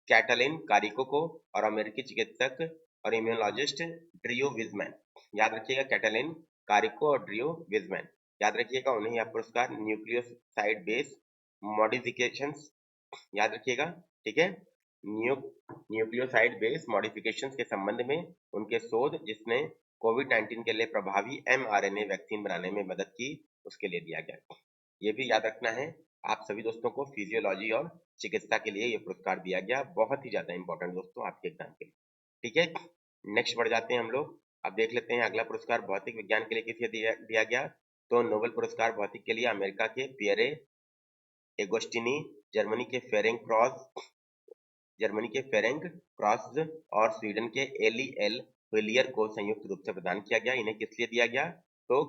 कैटलिन कारिको को और अमेरिकी चिकित्सक और इम्यूनोलॉजिस्ट ड्रियो विजमैन, याद रखिएगा, कैटलिन कारिको और ड्रियो विजमैन, याद रखिएगा, उन्हें यह पुरस्कार न्यूक्लियोसाइड बेस मॉडिफिकेशंस, याद रखिएगा। ठीक है, न्यूक्लियोसाइड बेस मॉडिफिकेशंस के संबंध में उनके शोध जिसने कोविड-19 के लिए प्रभावी mRNA वैक्सीन बनाने में मदद की, उसके लिए दिया गया। ये भी याद रखना है आप सभी दोस्तों को, फिजियोलॉजी और चिकित्सा के लिए ये पुरस्कार दिया गया, बहुत ही ज्यादा इंपॉर्टेंट दोस्तों आपके एग्जाम के लिए। ठीक है, नेक्स्ट बढ़ जाते हैं हम लोग। अब देख लेते हैं अगला पुरस्कार भौतिक विज्ञान के लिए किसे दिया गया। तो नोबेल पुरस्कार भौतिक के लिए अमेरिका के पियरे एगोस्टिनी, जर्मनी के फेरेंक जर्मनी के फेरेंक क्रॉस और स्वीडन के एल हुलियर को संयुक्त रूप से प्रदान किया गया। इन्हें किस लिए दिया गया? तो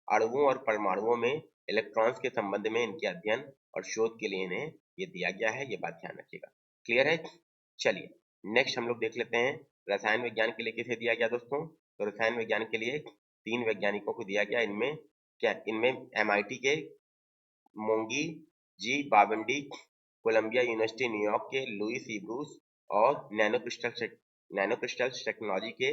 अणुओं और परमाणुओं में इलेक्ट्रॉन्स के संबंध में इनके अध्ययन और शोध के लिए इन्हें ये दिया गया है, ये बात ध्यान रखिएगा। क्लियर है? चलिए नेक्स्ट हम लोग देख लेते हैं रसायन विज्ञान के लिए किसे दिया गया दोस्तों। तो रसायन विज्ञान के लिए 3 वैज्ञानिकों को दिया गया। इनमें MIT के मोंगी जी बावंडी, कोलंबिया यूनिवर्सिटी न्यूयॉर्क के लुइस ई ब्रूस और नैनो क्रिस्टल्स टेक्नोलॉजी के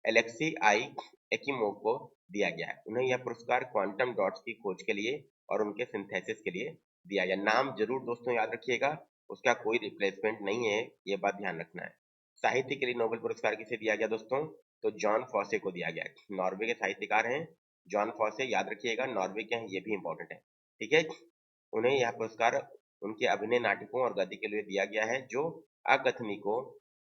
एलेक्सी आई एकिमोव को दिया गया है। उन्हें यह पुरस्कार क्वांटम डॉट्स की खोज के लिए और उनके सिंथेसिस के लिए दिया गया। नाम जरूर दोस्तों याद रखिएगा, उसका कोई रिप्लेसमेंट नहीं है, ये बात ध्यान रखना है। साहित्य के लिए नोबेल पुरस्कार किसे दिया गया दोस्तों? तो जॉन फॉसे को दिया गया। नॉर्वे के साहित्यकार हैं जॉन फॉसे, याद रखिएगा नॉर्वे के हैं, ये भी इंपॉर्टेंट है। ठीक है, उन्हें यह पुरस्कार उनके अभिनय नाटकों और गद्य के लिए दिया गया है जो अकथनी को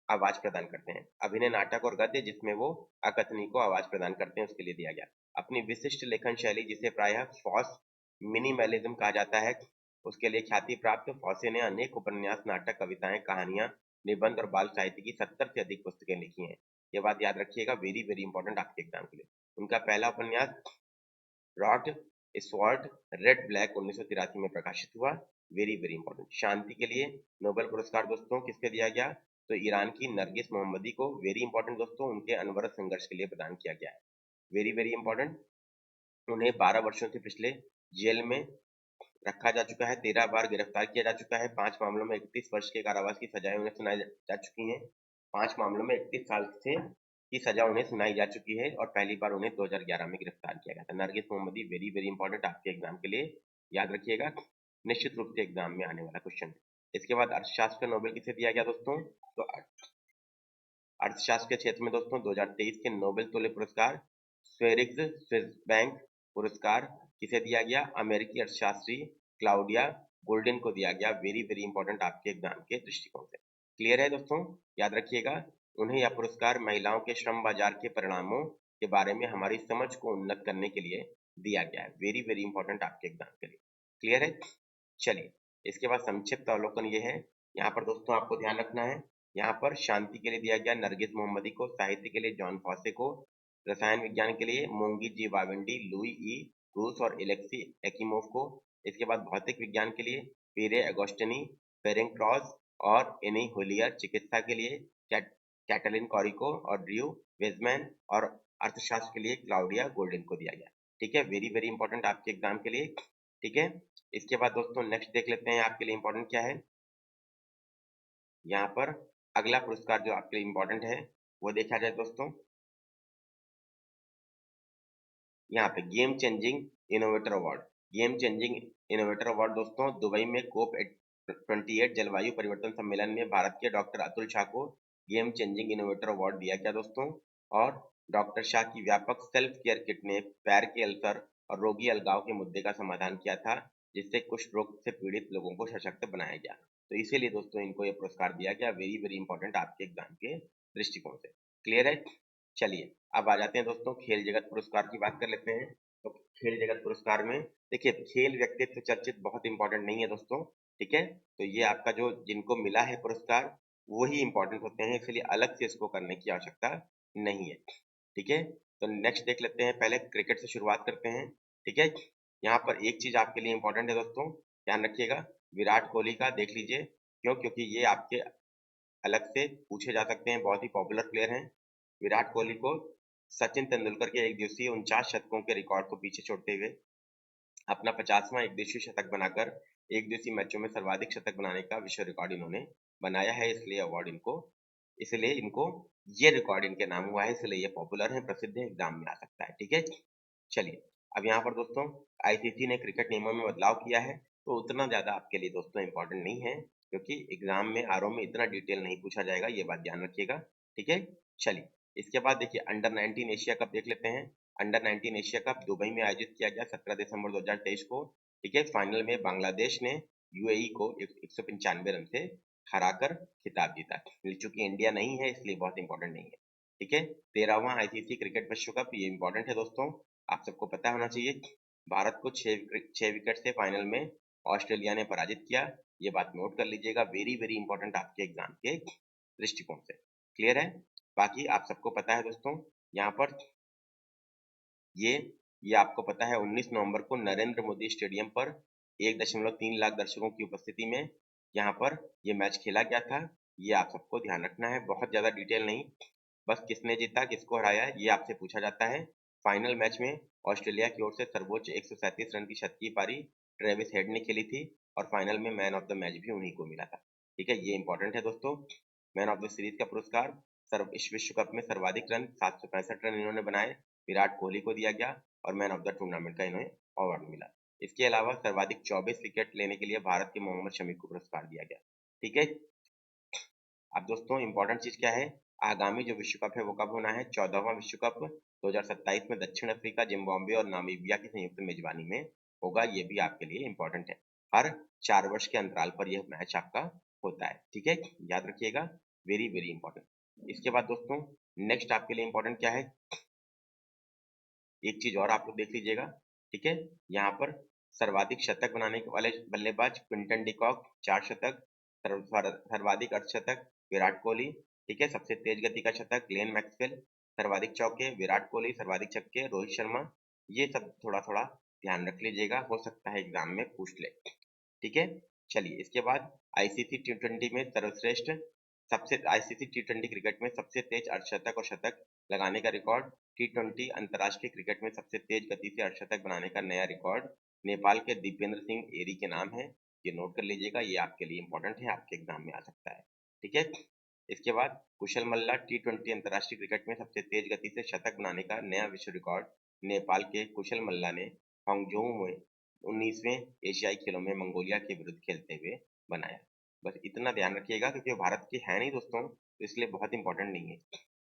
आवाज प्रदान करते हैं। अभिनय नाटक और गद्य जिसमें वो अकथनी को आवाज प्रदान करते हैं, उसके लिए दिया गया। अपनी विशिष्ट लेखन शैली जिसे प्रायः फॉस मिनिमलिज्म कहा जाता है, उसके लिए ख्याति प्राप्त फॉसे ने अनेक उपन्यास, नाटक, कविताएं, कहानियां, निबंध और बाल साहित्य की 70 से अधिक पुस्तकें लिखी हैं। ये बात याद रखिएगा, वेरी वेरी इंपॉर्टेंट आपके एग्जाम के लिए। उनका पहला उपन्यास रॉट स्वॉर्ड रेड ब्लैक 1983 में प्रकाशित हुआ। Very very important. शांति के लिए नोबेल पुरस्कार दोस्तों किसके दिया गया? तो ईरान की नरगिस मोहम्मदी को। वेरी इंपॉर्टेंट दोस्तों, उनके अनवरत संघर्ष के लिए प्रदान किया गया है। Very very important. उन्हें 12 वर्षों से पिछले जेल में रखा जा चुका है, 13 बार गिरफ्तार किया जा चुका है, 5 मामलों में 31 वर्ष के कारावास की सजाएं उन्हें सुनाई जा चुकी हैं। 5 मामलों में 31 साल से की सजा उन्हें सुनाई जा चुकी है और पहली बार उन्हें 2011 में गिरफ्तार किया गया था। नरगिस मोहम्मदी वेरी वेरी इंपॉर्टेंट आपके एग्जाम के लिए, याद रखिएगा, निश्चित रूप से एग्जाम में आने वाला क्वेश्चन है। इसके बाद अर्थशास्त्र नोबेल किसे दिया गया दोस्तों? तो अर्थशास्त्र के क्षेत्र में दोस्तों 2023 के नोबेल तुल्य पुरस्कार स्वेरिग्स स्विस बैंक पुरस्कार किसे दिया गया? अमेरिकी अर्थशास्त्री क्लाउडिया गोल्डन को दिया गया। वेरी वेरी इंपॉर्टेंट आपके एग्जाम के दृष्टिकोण से। क्लियर है दोस्तों? याद रखिएगा, उन्हें यह पुरस्कार महिलाओं के श्रम बाजार के परिणामों के बारे में हमारी समझ को उन्नत करने के लिए दिया गया है। वेरी वेरी इंपॉर्टेंट आपके एग्जाम के लिए। क्लियर है? चलिए इसके बाद संक्षिप्त अवलोकन ये है, यहाँ पर दोस्तों आपको ध्यान रखना है। यहाँ पर शांति के लिए दिया गया नरगिस मोहम्मदी को, साहित्य के लिए जॉन फॉसे को, रसायन विज्ञान के लिए मोंगी जी बावंडी, लुई ई ब्रूस और एलेक्सी एकिमोव को। इसके बाद भौतिक विज्ञान के लिए पीरे अगोस्टिनी, फेरेंक क्रॉस और एनी होलियर, चिकित्सा के लिए कैटलिन कॉरिको और ड्रू वेजमैन और अर्थशास्त्र के लिए क्लाउडिया गोल्डन को दिया गया। ठीक है, वेरी वेरी इंपॉर्टेंट आपके एग्जाम के लिए। ठीक है, इसके बाद दोस्तों नेक्स्ट देख लेते हैं आपके लिए इंपॉर्टेंट क्या है। यहाँ पर अगला पुरस्कार जो आपके लिए इंपॉर्टेंट है वो देखा जाए दोस्तों, यहाँ पे game changing innovator award. Game changing innovator award दोस्तों दुबई में कोप 28 जलवायु परिवर्तन सम्मेलन में भारत के डॉक्टर अतुल शाह को गेम चेंजिंग इनोवेटर अवार्ड दिया गया दोस्तों। और डॉक्टर शाह की व्यापक सेल्फ केयर किट ने पैर के अल्सर और रोगी अलगाव के मुद्दे का समाधान किया था, जिससे कुष्ठ रोग से पीड़ित लोगों को सशक्त बनाया गया। तो इसीलिए दोस्तों इनको ये पुरस्कार दिया गया। वेरी वेरी इंपॉर्टेंट आपके एग्जाम के दृष्टिकोण से। क्लियर है? चलिए अब आ जाते हैं दोस्तों खेल जगत पुरस्कार की बात कर लेते हैं। तो खेल जगत पुरस्कार में देखिए, खेल व्यक्तित्व चर्चित बहुत इंपॉर्टेंट नहीं है दोस्तों। ठीक है, तो ये आपका जो जिनको मिला है पुरस्कार वही इंपॉर्टेंट होते हैं, इसलिए अलग से इसको करने की आवश्यकता नहीं है। ठीक है, तो नेक्स्ट देख लेते हैं। पहले क्रिकेट से शुरुआत करते हैं। ठीक है, यहाँ पर एक चीज आपके लिए इंपॉर्टेंट है दोस्तों, ध्यान रखिएगा, विराट कोहली का देख लीजिए। क्यों? क्योंकि ये आपके अलग से पूछे जा सकते हैं, बहुत ही पॉपुलर प्लेयर हैं। विराट कोहली को सचिन तेंदुलकर के एक दिवसीय 49 शतकों के रिकॉर्ड को पीछे छोड़ते हुए अपना 50वां एक दिवसीय शतक बनाकर एक दिवसीय मैचों में सर्वाधिक शतक बनाने का विश्व रिकॉर्ड इन्होंने बनाया है। इसलिए इनको ये रिकॉर्ड इनके नाम हुआ है, इसलिए ये पॉपुलर है, प्रसिद्ध है, एग्जाम में आ सकता है। ठीक है, चलिए अब यहाँ पर दोस्तों आईसीसी ने क्रिकेट नियमों में बदलाव किया है, तो उतना ज्यादा आपके लिए दोस्तों इंपॉर्टेंट नहीं है, क्योंकि एग्जाम में आरओ में इतना डिटेल नहीं पूछा जाएगा, ये बात ध्यान रखिएगा। ठीक है, चलिए इसके बाद देखिए अंडर 19 एशिया कप देख लेते हैं। अंडर 19 एशिया कप दुबई में आयोजित किया गया 17 दिसंबर 2023 को। ठीक है, फाइनल में बांग्लादेश ने यूएई को 195 रन से हराकर खिताब जीता। चूंकि इंडिया नहीं है इसलिए बहुत इंपॉर्टेंट नहीं है। ठीक है, 13वां आईसीसी क्रिकेट विश्व कप, ये इंपॉर्टेंट है दोस्तों, आप सबको पता होना चाहिए। भारत को 6 विकेट से फाइनल में ऑस्ट्रेलिया ने पराजित किया। ये बात नोट कर लीजिएगा, वेरी वेरी इंपॉर्टेंट आपके एग्जाम के दृष्टिकोण से। क्लियर है? बाकी आप सबको पता है दोस्तों, यहाँ पर ये आपको पता है 19 नवंबर को नरेंद्र मोदी स्टेडियम पर 1.3 लाख दर्शकों की उपस्थिति में यहाँ पर ये मैच खेला गया था। ये आप सबको ध्यान रखना है, बहुत ज्यादा डिटेल नहीं, बस किसने जीता किसको हराया ये आपसे पूछा जाता है। फाइनल मैच में ऑस्ट्रेलिया की ओर से सर्वोच्च 137 रन की शतकीय पारी ट्रेविस हेड ने खेली थी और फाइनल में मैन ऑफ द मैच भी उन्हीं को मिला था। ठीक है, ये इंपॉर्टेंट है दोस्तों। मैन ऑफ द सीरीज का पुरस्कार इस विश्व कप में सर्वाधिक रन 765 रन इन्होंने बनाए, विराट कोहली को दिया गया और मैन ऑफ द टूर्नामेंट का इन्हें अवार्ड मिला। इसके अलावा सर्वाधिक 24 विकेट लेने के लिए भारत के मोहम्मद शमी को पुरस्कार दिया गया। ठीक है, अब दोस्तों इंपॉर्टेंट चीज क्या है, आगामी जो विश्व कप है वो कब होना है, 14वां विश्व कप 2027 में दक्षिण अफ्रीका, जिम्बाब्वे और नामीबिया की संयुक्त मेजबानी में होगा। ये भी आपके लिए इंपॉर्टेंट है, हर 4 वर्ष के अंतराल पर यह मैच आपका होता है। ठीक है, याद रखिएगा, वेरी वेरी इंपॉर्टेंट। इसके बाद दोस्तों नेक्स्ट आपके लिए इंपॉर्टेंट क्या है, एक चीज और आप लोग देख लीजिएगा। ठीक है, यहाँ पर सर्वाधिक शतक बनाने वाले बल्लेबाज क्विंटन डिकॉक 4 शतक, सर्वाधिक अर्धशतक विराट कोहली। ठीक है, सबसे तेज गति का शतक ग्लेन मैक्सवेल, सर्वाधिक चौके विराट कोहली, सर्वाधिक छक्के रोहित शर्मा। ये सब थोड़ा थोड़ा ध्यान रख लीजिएगा, हो सकता है एग्जाम में पूछ ले। ठीक है, चलिए इसके बाद आईसीसी टी20 में सर्वश्रेष्ठ आईसीसी टी20 क्रिकेट में सबसे तेज अर्धशतक और शतक लगाने का रिकॉर्ड, टी20 अंतर्राष्ट्रीय क्रिकेट में सबसे तेज गति से अर्धशतक बनाने का नया रिकॉर्ड नेपाल के दीपेंद्र सिंह एरी के नाम है। ये नोट कर लीजिएगा, ये आपके लिए इंपॉर्टेंट है, आपके एग्जाम में आ सकता है। ठीक है, इसके बाद कुशल मल्ला टी20 अंतर्राष्ट्रीय क्रिकेट में सबसे तेज गति से शतक बनाने का नया विश्व रिकॉर्ड नेपाल के कुशल मल्ला ने हांगझोउ में 19वें एशियाई खेलों में मंगोलिया के विरुद्ध खेलते हुए बनाया। बस इतना ध्यान रखिएगा, क्योंकि भारत की है नहीं दोस्तों, तो इसलिए बहुत इंपॉर्टेंट नहीं है।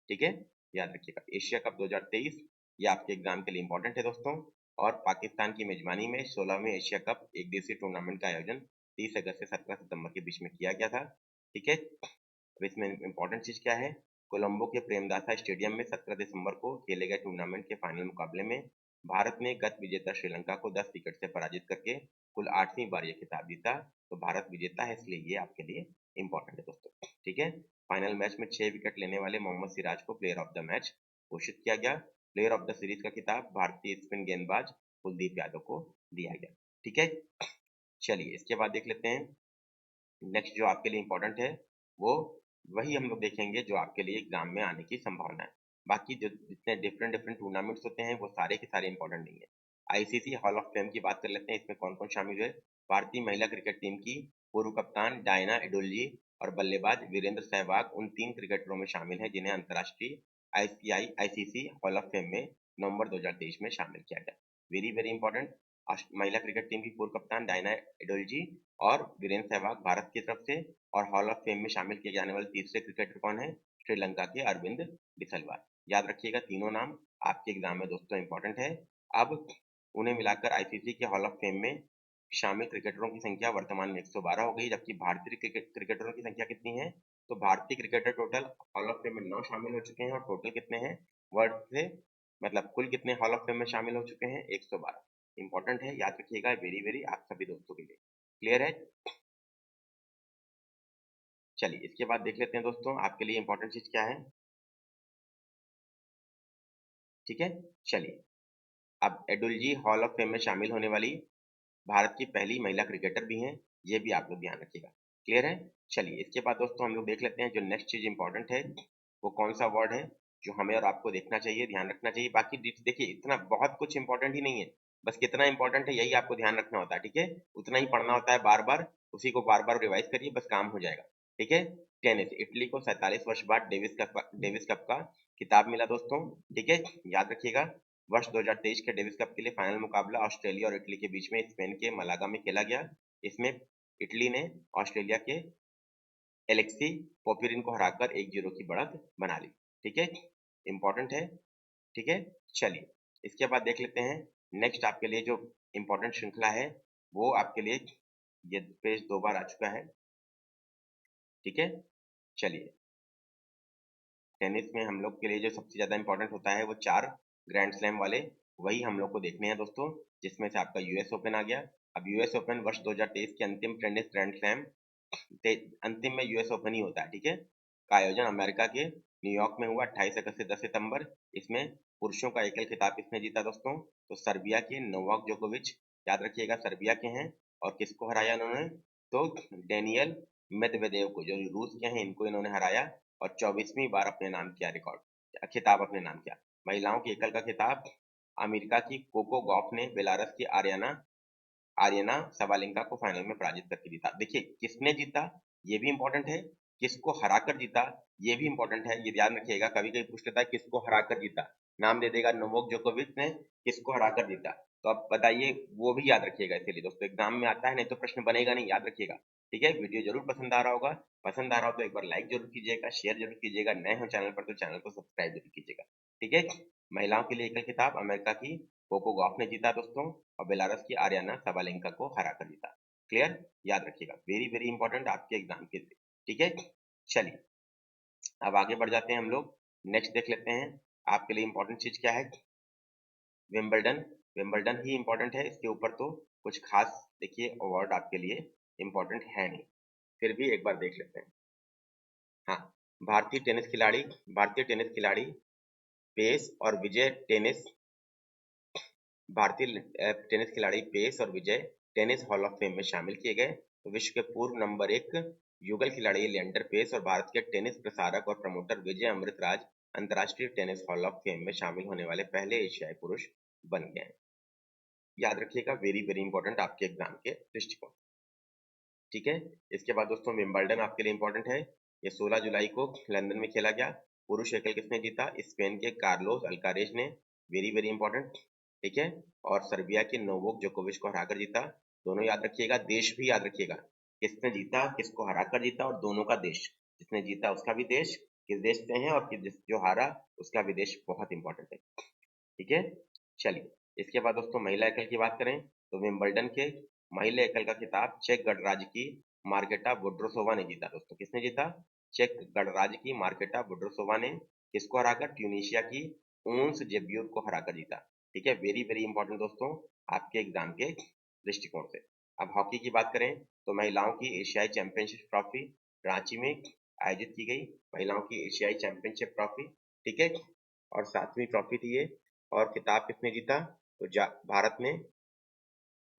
ठीक है, याद रखिएगा। एशिया कप 2023 ये आपके एग्जाम के लिए इंपॉर्टेंट है दोस्तों, और पाकिस्तान की मेजबानी में 16वें एशिया कप एक दिवसीय टूर्नामेंट का आयोजन 30 अगस्त से 17 सितंबर के बीच में किया गया था। ठीक है, अब इसमें इंपॉर्टेंट चीज क्या है, कोलंबो के प्रेमदासा स्टेडियम में 17 दिसंबर को खेले गए टूर्नामेंट के फाइनल मुकाबले में भारत ने गत विजेता श्रीलंका को 10 विकेट से पराजित करके कुल 8वीं बार यह खिताब जीता। तो भारत विजेता है, इसलिए ये आपके लिए इंपॉर्टेंट है दोस्तों। ठीक है, फाइनल मैच में 6 विकेट लेने वाले मोहम्मद सिराज को प्लेयर ऑफ द मैच घोषित किया गया। प्लेयर ऑफ द सीरीज का खिताब भारतीय स्पिन गेंदबाज कुलदीप यादव को दिया गया। ठीक है, चलिए इसके बाद देख लेते हैं नेक्स्ट जो आपके लिए इंपॉर्टेंट है, वो वही हम लोग देखेंगे जो आपके लिए एग्जाम में आने की संभावना है। बाकी जो जितने डिफरेंट डिफरेंट टूर्नामेंट्स होते हैं वो सारे के सारे इंपॉर्टेंट नहीं है। आईसीसी हॉल ऑफ फेम की बात कर लेते हैं, इसमें कौन कौन शामिल है। भारतीय महिला क्रिकेट टीम की पूर्व कप्तान डायना एडुल्जी और बल्लेबाज वीरेंद्र सहवाग उन 3 क्रिकेटरों में शामिल हैं जिन्हें अंतर्राष्ट्रीय आईसीसी हॉल ऑफ फेम में नवंबर 2023 में शामिल किया गया। वेरी वेरी इंपॉर्टेंट, महिला क्रिकेट टीम की पूर्व कप्तान डायना एडुल्जी और वीरेंद्र सहवाग भारत की तरफ से, और हॉल ऑफ फेम में शामिल किए जाने वाले तीसरे क्रिकेटर कौन है, श्रीलंका के अरविंद डिसल्वा। याद रखिएगा, तीनों नाम आपके एग्जाम में दोस्तों इंपॉर्टेंट है। अब उन्हें मिलाकर आईसीसी के हॉल ऑफ फेम में शामिल क्रिकेटरों की संख्या वर्तमान में 112 हो गई, जबकि भारतीय क्रिकेटरों की संख्या कितनी है, तो भारतीय cricketer total hall of fame में 9 शामिल हो चुके हैं, और टोटल कितने हैं वर्ल्ड से, मतलब कुल कितने हॉल ऑफ फेम में शामिल हो चुके हैं, 112। इंपॉर्टेंट है, याद रखिएगा, वेरी वेरी आप सभी दोस्तों के लिए। क्लियर है? चलिए इसके बाद देख लेते हैं दोस्तों आपके लिए इंपॉर्टेंट चीज क्या है। ठीक है, चलिए अब एडुल्जी हॉल ऑफ फेम में शामिल होने वाली भारत की पहली महिला क्रिकेटर भी हैं, ये भी आप लोग ध्यान रखिएगा। क्लियर है? चलिए इसके बाद दोस्तों हम लोग देख लेते हैं जो नेक्स्ट चीज इंपॉर्टेंट है, वो कौन सा अवार्ड है जो हमें और आपको देखना चाहिए, ध्यान रखना चाहिए। बाकी देखिए इतना बहुत कुछ इंपॉर्टेंट ही नहीं है, बस कितना इंपॉर्टेंट है यही आपको ध्यान रखना होता है। ठीक है, उतना ही पढ़ना होता है बार बार, उसी को बार बार रिवाइज करिए, बस काम हो जाएगा। ठीक है, टेनिस, इटली को 47 वर्ष बाद डेविस कप का खिताब मिला दोस्तों। ठीक है, याद रखिएगा, वर्ष 2023 के डेविस कप के लिए फाइनल मुकाबला ऑस्ट्रेलिया और इटली के बीच में स्पेन के मलागा में खेला गया। इसमें इटली ने ऑस्ट्रेलिया के एलेक्सी पोपिरिन को हराकर 1-0 की बढ़त बना ली। ठीक है, इंपॉर्टेंट है। ठीक है, चलिए इसके बाद देख लेते हैं नेक्स्ट आपके लिए जो इंपॉर्टेंट श्रृंखला है, वो आपके लिए ये पेज 2 बार आ चुका है। ठीक है, चलिए टेनिस में हम लोग के लिए जो सबसे ज्यादा इंपॉर्टेंट होता है वो 4 ग्रैंड स्लैम वाले, वही हम लोग को देखने हैं दोस्तों, जिसमें से आपका यूएस ओपन आ गया, अब यूएस ओपन वर्ष 2023 के अंतिम टेनिस ग्रैंड स्लैम अंतिम में यूएस ओपन ही होता है, ठीक है, का आयोजन अमेरिका के न्यूयॉर्क में हुआ 28 अगस्त से 10 सितंबर। इसमें पुरुषों का एकल खिताब किसने जीता दोस्तों? तो सर्बिया के नोवाक जोकोविच, याद रखिएगा सर्बिया के हैं। और किसको हराया उन्होंने? तो डेनियल मेदवेदेव को, जो रूस के हैं, इनको इन्होंने हराया और 24वीं बार अपने नाम किया रिकॉर्ड, खिताब अपने नाम किया। महिलाओं के एकल का खिताब अमेरिका की कोको गॉफ ने बेलारस की आर्यना सबालेंका को फाइनल में पराजित करके जीता। देखिए किसने जीता ये भी इंपॉर्टेंट है, किसको हराकर जीता ये भी इंपॉर्टेंट है, ये ध्यान रखिएगा। कभी कभी पूछ लेता है किसको हराकर जीता, नाम दे देगा नोवाक जोकोविच ने किसको हराकर जीता, तो अब बताइए, वो भी याद रखिएगा। इसीलिए दोस्तों एग्जाम में आता है, नहीं तो प्रश्न बनेगा नहीं, याद रखिएगा। ठीक है, वीडियो जरूर पसंद आ रहा होगा, पसंद आ रहा हो तो एक बार लाइक जरूर कीजिएगा, शेयर जरूर कीजिएगा, नए हो चैनल पर तो चैनल को सब्सक्राइब जरूर कीजिएगा। ठीक है, महिलाओं के लिए एकल खिताब अमेरिका की कोको गॉफ ने जीता दोस्तों, और बेलारस की आर्याना सबालेंका को हरा कर जीता। क्लियर, याद रखिएगा, वेरी वेरी इंपॉर्टेंट आपके एग्जाम के लिए। ठीक है, चलिए अब आगे बढ़ जाते हैं हम लोग, नेक्स्ट देख लेते हैं आपके लिए इंपॉर्टेंट चीज क्या है। विंबलडन, विंबलडन ही इंपॉर्टेंट है, इसके ऊपर तो कुछ खास देखिए अवार्ड आपके लिए इंपॉर्टेंट है नहीं, फिर भी एक बार देख लेते हैं। हाँ, भारतीय टेनिस खिलाड़ी पेस और विजय टेनिस भारतीय टेनिस खिलाड़ी पेस और विजय टेनिस हॉल ऑफ फेम में शामिल किए गए। तो विश्व के पूर्व नंबर 1 युगल खिलाड़ी लिएंडर पेस और भारत के टेनिस प्रसारक और प्रमोटर विजय अमृतराज अंतर्राष्ट्रीय टेनिस हॉल ऑफ फेम में शामिल होने वाले पहले एशियाई पुरुष बन गए हैं। याद रखिएगा, वेरी वेरी इंपॉर्टेंट आपके एग्जाम के दृष्टिकोण। ठीक है, इसके बाद दोस्तों विंबलडन आपके लिए इंपॉर्टेंट है, ये 16 जुलाई को लंदन में खेला गया। पुरुष एकल किसने जीता? स्पेन के कार्लोस अल्कारेज ने, वेरी वेरी इंपॉर्टेंट। ठीक है, और सर्बिया के नोवाक जोकोविच को हराकर जीता। दोनों याद रखिएगा, देश भी याद रखिएगा, किसने जीता, किसको हराकर जीता, और दोनों का देश, जिसने जीता उसका भी देश, किस देश से है, और जो हारा उसका भी देश, बहुत इंपॉर्टेंट है। ठीक है, चलिए इसके बाद दोस्तों महिला एकल की बात करें तो विंबलडन के महिला एकल का खिताब चेक गणराज्य की मार्केटा वोड्रोसोवा ने जीता। दोस्तों किसने जीता? चेक गणराज्य की मार्केटा वोड्रोसोवा ने किसको हराकर? ट्यूनीशिया की ऊंस जेब्यूर को हराकर जीता। ठीक है, वेरी वेरी इंपॉर्टेंट दोस्तों आपके एग्जाम के दृष्टिकोण से। अब हॉकी की बात करें तो महिलाओं की एशियाई चैंपियनशिप ट्रॉफी रांची में आयोजित की गई, महिलाओं की एशियाई चैंपियनशिप ट्रॉफी। ठीक है, और 7वीं ट्रॉफी थी ये, और खिताब किसने जीता? तो भारत ने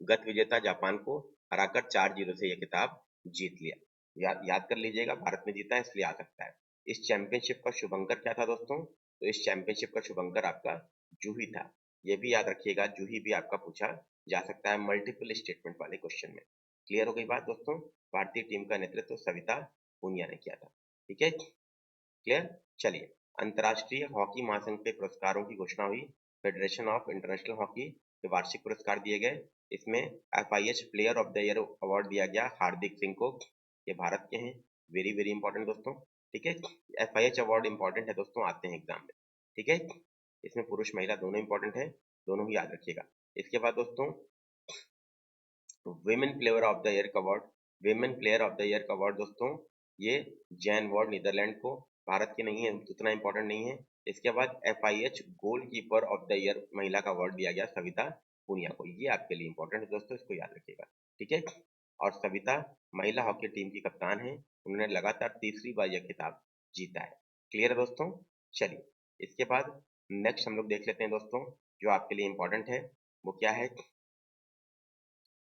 गत विजेता जापान को हराकर 4-0 से यह खिताब जीत लिया। याद कर लीजिएगा, भारत ने जीता है इसलिए आ सकता है। इस चैंपियनशिप का शुभंकर क्या था दोस्तों? तो इस चैंपियनशिप का शुभंकर आपका जूही था, ये भी याद रखिएगा, जूही भी आपका पूछा जा सकता है मल्टीपल स्टेटमेंट वाले क्वेश्चन में। क्लियर हो गई बात दोस्तों? भारतीय टीम का नेतृत्व सविता पुनिया ने किया था। ठीक है, क्लियर। चलिए, अंतर्राष्ट्रीय हॉकी महासंघ के पुरस्कारों की घोषणा हुई। फेडरेशन ऑफ इंटरनेशनल हॉकी के वार्षिक पुरस्कार दिए गए। इसमें FIH player of the year award दिया गया हार्दिक सिंह को, ये भारत के हैं, वेरी वेरी इंपॉर्टेंट दोस्तों। ठीक है, FIH अवार्ड इंपॉर्टेंट है दोस्तों, आते हैं एग्जाम में। ठीक है, इसमें पुरुष महिला दोनों इंपॉर्टेंट है, दोनों ही याद रखिएगा। इसके बाद दोस्तों women player of the year का award, women player of the year का अवार्ड दोस्तों ये जैन वार्ड नीदरलैंड को, भारत के नहीं है, उतना इंपॉर्टेंट नहीं है। इसके बाद FIH goal keeper of the year महिला का अवार्ड दिया गया सविता पुनिया को, ये आपके लिए इंपॉर्टेंट है दोस्तों, इसको याद रखिएगा। ठीक है, और सविता महिला हॉकी टीम की कप्तान है, उन्होंने लगातार तीसरी बार यह खिताब जीता है। क्लियर है दोस्तों? चलिए इसके बाद नेक्स्ट हम लोग देख लेते हैं दोस्तों, जो आपके लिए इंपॉर्टेंट है वो क्या है?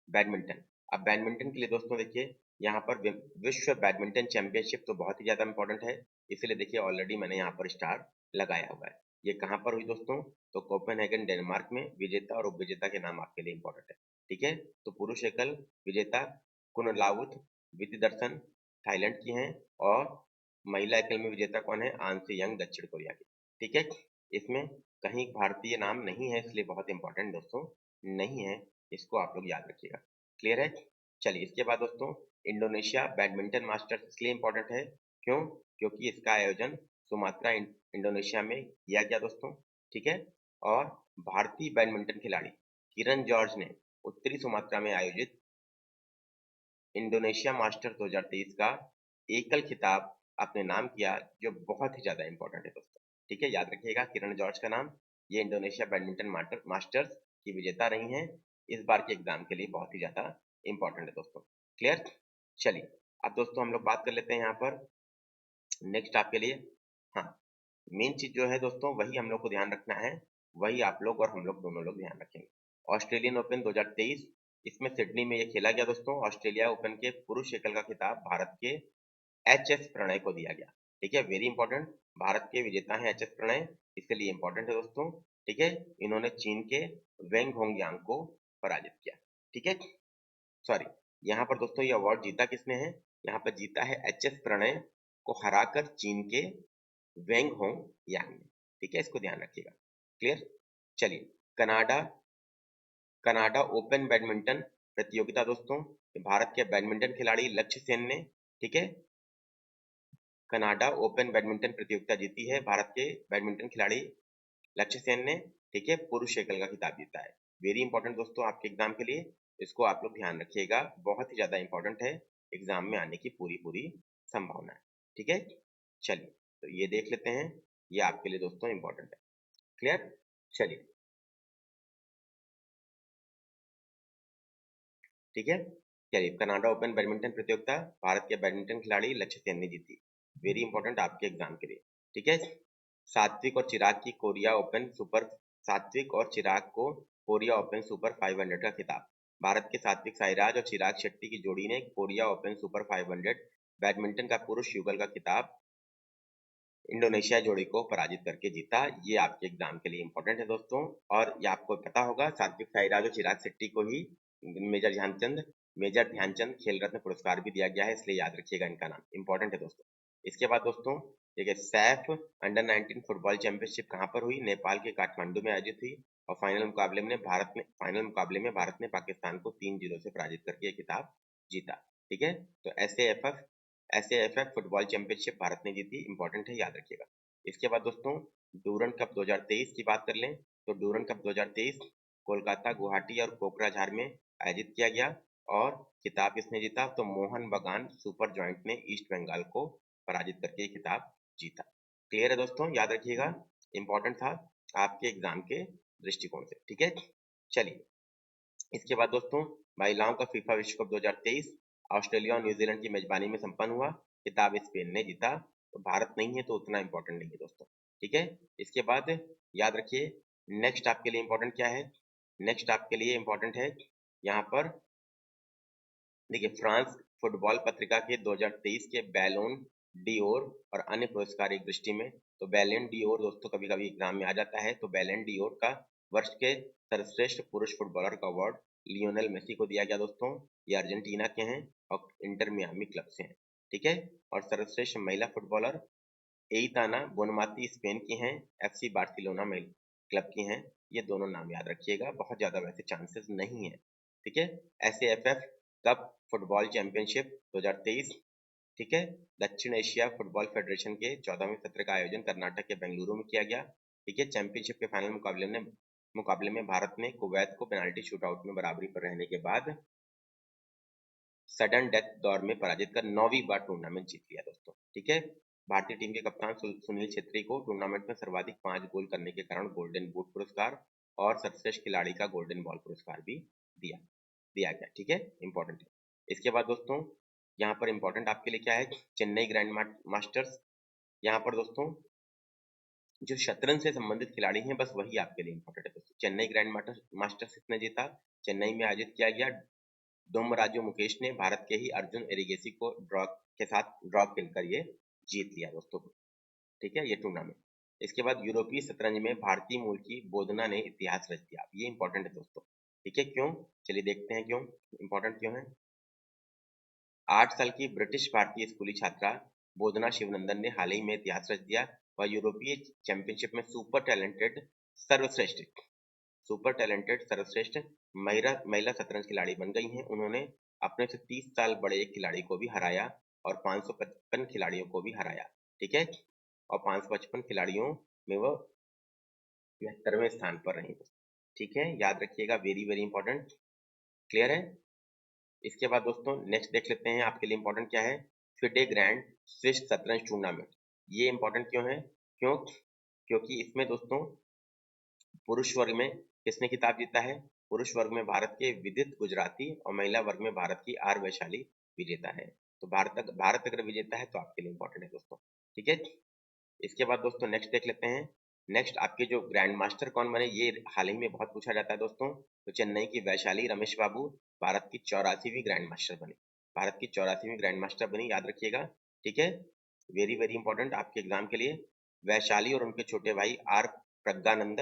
बैडमिंटन। अब बैडमिंटन के लिए दोस्तों देखिए, यहाँ पर विश्व बैडमिंटन चैंपियनशिप तो बहुत ही ज्यादा इंपॉर्टेंट है, इसलिए देखिए ऑलरेडी मैंने यहाँ पर स्टार लगाया हुआ है। ये कहाँ पर हुई दोस्तों? तो कोपेनहेगन डेनमार्क में। विजेता और उपविजेता के नाम आपके लिए इंपॉर्टेंट है। ठीक है, तो पुरुष एकल विजेता कुनलावुत विद्यदर्शन थाईलैंड की हैं, और महिला एकल में विजेता कौन है? आन से यंग दक्षिण कोरिया की। ठीक है, इसमें कहीं भारतीय नाम नहीं है, इसलिए बहुत इंपॉर्टेंट दोस्तों नहीं है, इसको आप लोग याद रखिएगा। क्लियर है? चलिए इसके बाद दोस्तों इंडोनेशिया बैडमिंटन मास्टर्स इसलिए इंपॉर्टेंट है, क्यों? क्योंकि इसका आयोजन सुमात्रा इंडोनेशिया में किया गया दोस्तों। ठीक है, और भारतीय बैडमिंटन खिलाड़ी किरण जॉर्ज ने उत्तरी सुमात्रा में आयोजित इंडोनेशिया मास्टर्स 2023 का एकल खिताब अपने नाम किया, जो बहुत ही ज्यादा इंपॉर्टेंट है दोस्तों। ठीक है, याद रखिएगा किरण जॉर्ज का नाम, ये इंडोनेशिया बैडमिंटन मास्टर्स की विजेता रही हैं। इस बार के एग्जाम के लिए बहुत ही ज्यादा इंपॉर्टेंट है दोस्तों। क्लियर? चलिए अब दोस्तों हम लोग बात कर लेते हैं यहाँ पर नेक्स्ट आपके लिए। हाँ, मेन चीज जो है दोस्तों वही हम लोग को ध्यान रखना है, वही आप लोग और हम लोग दोनों लोग ध्यान रखेंगे। ऑस्ट्रेलियन ओपन 2023, इसमें सिडनी में ये खेला गया दोस्तों। ऑस्ट्रेलिया ओपन के पुरुष एकल का खिताब भारत के एच.एस. प्रणय को दिया गया। ठीक है, वेरी इंपॉर्टेंट, भारत के विजेता हैं एच.एस. प्रणय, इसके लिए इंपॉर्टेंट है दोस्तों। ठीक है, इन्होंने चीन के वेंग होंगयांग को पराजित किया। ठीक है, सॉरी, यहाँ पर दोस्तों ये अवार्ड जीता किसने है? यहाँ पर जीता है एच.एस. प्रणय को हराकर चीन के वेंग होंग यांग ने। ठीक है, इसको ध्यान रखिएगा। क्लियर? चलिए, कनाडा कनाडा ओपन बैडमिंटन प्रतियोगिता दोस्तों, भारत के बैडमिंटन खिलाड़ी लक्ष्य सेन ने, ठीक है, कनाडा ओपन बैडमिंटन प्रतियोगिता जीती है भारत के बैडमिंटन खिलाड़ी लक्ष्य सेन ने। ठीक है, पुरुष एकल का खिताब जीता है। वेरी इंपॉर्टेंट दोस्तों आपके एग्जाम के लिए, इसको आप लोग ध्यान रखिएगा, बहुत ही ज्यादा इंपॉर्टेंट है, एग्जाम में आने की पूरी पूरी संभावना है। ठीक है, चलिए तो ये देख लेते हैं, ये आपके लिए दोस्तों इंपॉर्टेंट है। क्लियर? चलिए, ठीक है, चलिए, कनाडा ओपन बैडमिंटन प्रतियोगिता भारत के बैडमिंटन खिलाड़ी लक्ष्य सेन ने जीती। वेरी इंपॉर्टेंट आपके एग्जाम के लिए। ठीक है, सात्विक और चिराग की कोरिया ओपन सुपर सात्विक और चिराग को कोरिया ओपन सुपर 500 का खिताब। भारत के सात्विक साईराज और चिराग शेट्टी की जोड़ी ने कोरिया ओपन सुपर 500 बैडमिंटन का पुरुष युगल का खिताब इंडोनेशिया जोड़ी को पराजित करके जीता। ये आपके एग्जाम के लिए इंपॉर्टेंट है दोस्तों। और ये आपको पता होगा सात्विक साईराज और चिराग शेट्टी को ही मेजर ध्यानचंद खेल रत्न पुरस्कार भी दिया गया है, इसलिए याद रखिएगा इनका नाम, इंपॉर्टेंट है दोस्तों। इसके बाद दोस्तों देखिए, सैफ अंडर 19 फुटबॉल चैंपियनशिप कहाँ पर हुई? नेपाल के काठमांडू में आयोजित हुई। और फाइनल मुकाबले में भारत ने पाकिस्तान को 3-0 से पराजित करके ये खिताब जीता। ठीक है, तो एसएएफएफ फुटबॉल चैंपियनशिप भारत ने जीती, इंपॉर्टेंट है, याद रखिएगा। इसके बाद दोस्तों डूरन कप 2023 की बात कर लें तो डूरन कप 2023 कोलकाता, गुवाहाटी और कोकराझार में आयोजित किया गया। और खिताब किसने जीता? तो मोहन बगान सुपर जॉइंट ने ईस्ट बंगाल को पराजित करके खिताब जीता। क्लियर है दोस्तों, याद रखिएगा, इंपॉर्टेंट था आपके एग्जाम के दृष्टिकोण से। ठीक है, चलिए इसके बाद दोस्तों महिलाओं का फीफा विश्व कप 2023 ऑस्ट्रेलिया और न्यूजीलैंड की मेजबानी में संपन्न हुआ। खिताब स्पेन ने जीता। तो भारत नहीं है तो उतना इंपॉर्टेंट नहीं है दोस्तों। ठीक है, इसके बाद याद रखिए नेक्स्ट आपके लिए इंपॉर्टेंट क्या है? नेक्स्ट आपके लिए इंपॉर्टेंट है यहाँ पर देखिए, फ्रांस फुटबॉल पत्रिका के 2023 के बैलोन डीओर और अन्य पुरस्कार एक दृष्टि में। तो बैलेंड डीओर दोस्तों कभी कभी एग्जाम में आ जाता है। तो बैलेंड डीओर का वर्ष के सर्वश्रेष्ठ पुरुष फुटबॉलर का अवार्ड लियोनेल मेसी को दिया गया दोस्तों। ये अर्जेंटीना के हैं और इंटर मियामी क्लब से हैं। ठीक है, और सर्वश्रेष्ठ महिला फुटबॉलर एइताना बोनमाती स्पेन की हैं, एफसी बार्सिलोना में क्लब की हैं। ये दोनों नाम याद रखिएगा, बहुत ज्यादा वैसे चांसेस नहीं है। ठीक है, एसएएफएफ कप फुटबॉल चैंपियनशिप 2023। ठीक है, दक्षिण एशिया फुटबॉल फेडरेशन के 14वें सत्र का आयोजन कर्नाटक के बेंगलुरु में किया गया। ठीक है, चैंपियनशिप के फाइनल मुकाबले में भारत ने कुवैत को पेनाल्टी शूटआउट में बराबरी पर रहने के बाद सडन डेथ दौर में पराजित कर 9वीं बार टूर्नामेंट जीत लिया दोस्तों। ठीक है, भारतीय टीम के कप्तान सुनील छेत्री को टूर्नामेंट में सर्वाधिक 5 गोल करने के कारण गोल्डन बूट पुरस्कार और सर्वश्रेष्ठ खिलाड़ी का गोल्डन बॉल पुरस्कार भी दिया गया। ठीक है, इंपॉर्टेंट है। इसके बाद दोस्तों यहाँ पर इंपॉर्टेंट आपके लिए क्या है? Chennai grand masters. यहाँ पर दोस्तों जो शतरंज से संबंधित खिलाड़ी हैं बस वही आपके लिए इंपॉर्टेंट है दोस्तों। चेन्नई ग्रैंड मास्टर्स किसने जीता? चेन्नई में आयोजित किया गया। डोमराजू मुकेश ने भारत के ही अर्जुन एरिगेसी को ड्रॉ खेलकर ये जीत लिया दोस्तों। ठीक है, ये टूर्नामेंट। इसके बाद यूरोपीय शतरंज में भारतीय मूल की बोधना ने इतिहास रच दिया। ये इंपॉर्टेंट है दोस्तों। ठीक है, क्यों? चलिए देखते हैं क्यों इंपॉर्टेंट क्यों है। 8 साल की ब्रिटिश भारतीय स्कूली छात्रा बोधना शिवनंदन ने हाल ही में इतिहास रच दिया। वह यूरोपीय चैंपियनशिप में सुपर टैलेंटेड सर्वश्रेष्ठ महिला शतरंज खिलाड़ी बन गई हैं। उन्होंने अपने से 30 साल बड़े एक खिलाड़ी को भी हराया और 555 खिलाड़ियों को भी हराया। ठीक है, और 555 खिलाड़ियों में वो 73वें स्थान पर रही। ठीक है, याद रखिएगा, वेरी वेरी इंपॉर्टेंट। क्लियर है? इसके बाद दोस्तों नेक्स्ट देख लेते हैं आपके लिए इंपॉर्टेंट क्या है। फिडे ग्रैंड स्विस शतरंज टूर्नामेंट। ये इंपॉर्टेंट क्यों है? क्योंकि इसमें दोस्तों पुरुष वर्ग में किसने खिताब जीता है? पुरुष वर्ग में भारत के विदित गुजराती और महिला वर्ग में भारत की आर वैशाली विजेता है। तो भारत अगर विजेता है तो आपके लिए इंपॉर्टेंट है दोस्तों, ठीक है। इसके बाद दोस्तों नेक्स्ट देख लेते हैं। नेक्स्ट आपके जो ग्रैंड मास्टर कौन बने, ये हाल ही में बहुत पूछा जाता है दोस्तों। तो चेन्नई की वैशाली रमेश बाबू भारत की 84वीं ग्रैंड मास्टर बनी, भारत की 84वीं ग्रैंड मास्टर बनी, याद रखिएगा, ठीक है। वेरी वेरी इंपॉर्टेंट आपके एग्जाम के लिए। वैशाली और उनके छोटे भाई आर प्रज्ञानंद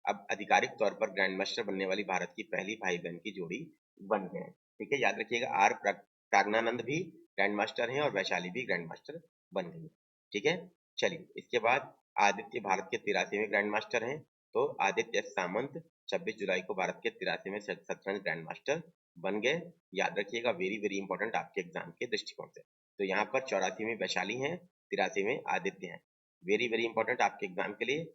अब आधिकारिक तौर पर ग्रैंड मास्टर बनने वाली भारत की पहली भाई बहन की जोड़ी बन गए हैं, ठीक है। याद रखिएगा, आर प्रज्ञानंद भी ग्रैंड मास्टर हैं और वैशाली भी ग्रैंड मास्टर बन गई, ठीक है। चलिए इसके बाद आदित्य भारत के 83वें ग्रैंड मास्टर हैं। तो आदित्य एस सामंत 26 जुलाई को भारत के 83वें शतरंज ग्रैंड मास्टर बन गए, याद रखिएगा, वेरी वेरी इंपॉर्टेंट आपके एग्जाम के दृष्टिकोण से। तो यहाँ पर 84वें वैशाली हैं, 83वें आदित्य हैं, वेरी वेरी इंपॉर्टेंट आपके एग्जाम के लिए,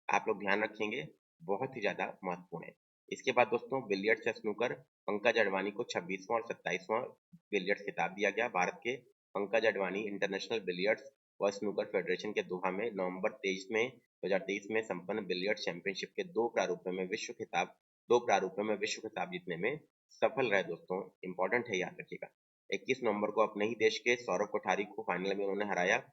आप लोग ध्यान रखेंगे, बहुत ही ज्यादा महत्वपूर्ण है। इसके बाद दोस्तों बिलियर्ड्स या स्नूकर, पंकज अडवाणी को 26वां और 27वां बिलियर्ड्स खिताब दिया गया। भारत के पंकज अडवाणी इंटरनेशनल बिलियर्ड्स व स्नूकर फेडरेशन के दोहा में नवंबर 2023 में संपन्न बिलियर्ड चैंपियनशिप के दो प्रारूपों में विश्व खिताब जीतने में सफल रहे दोस्तों, इंपॉर्टेंट है, याद रखिएगा। 21 नवंबर को अपने ही देश के सौरभ कोठारी को फाइनल में उन्होंने हराया,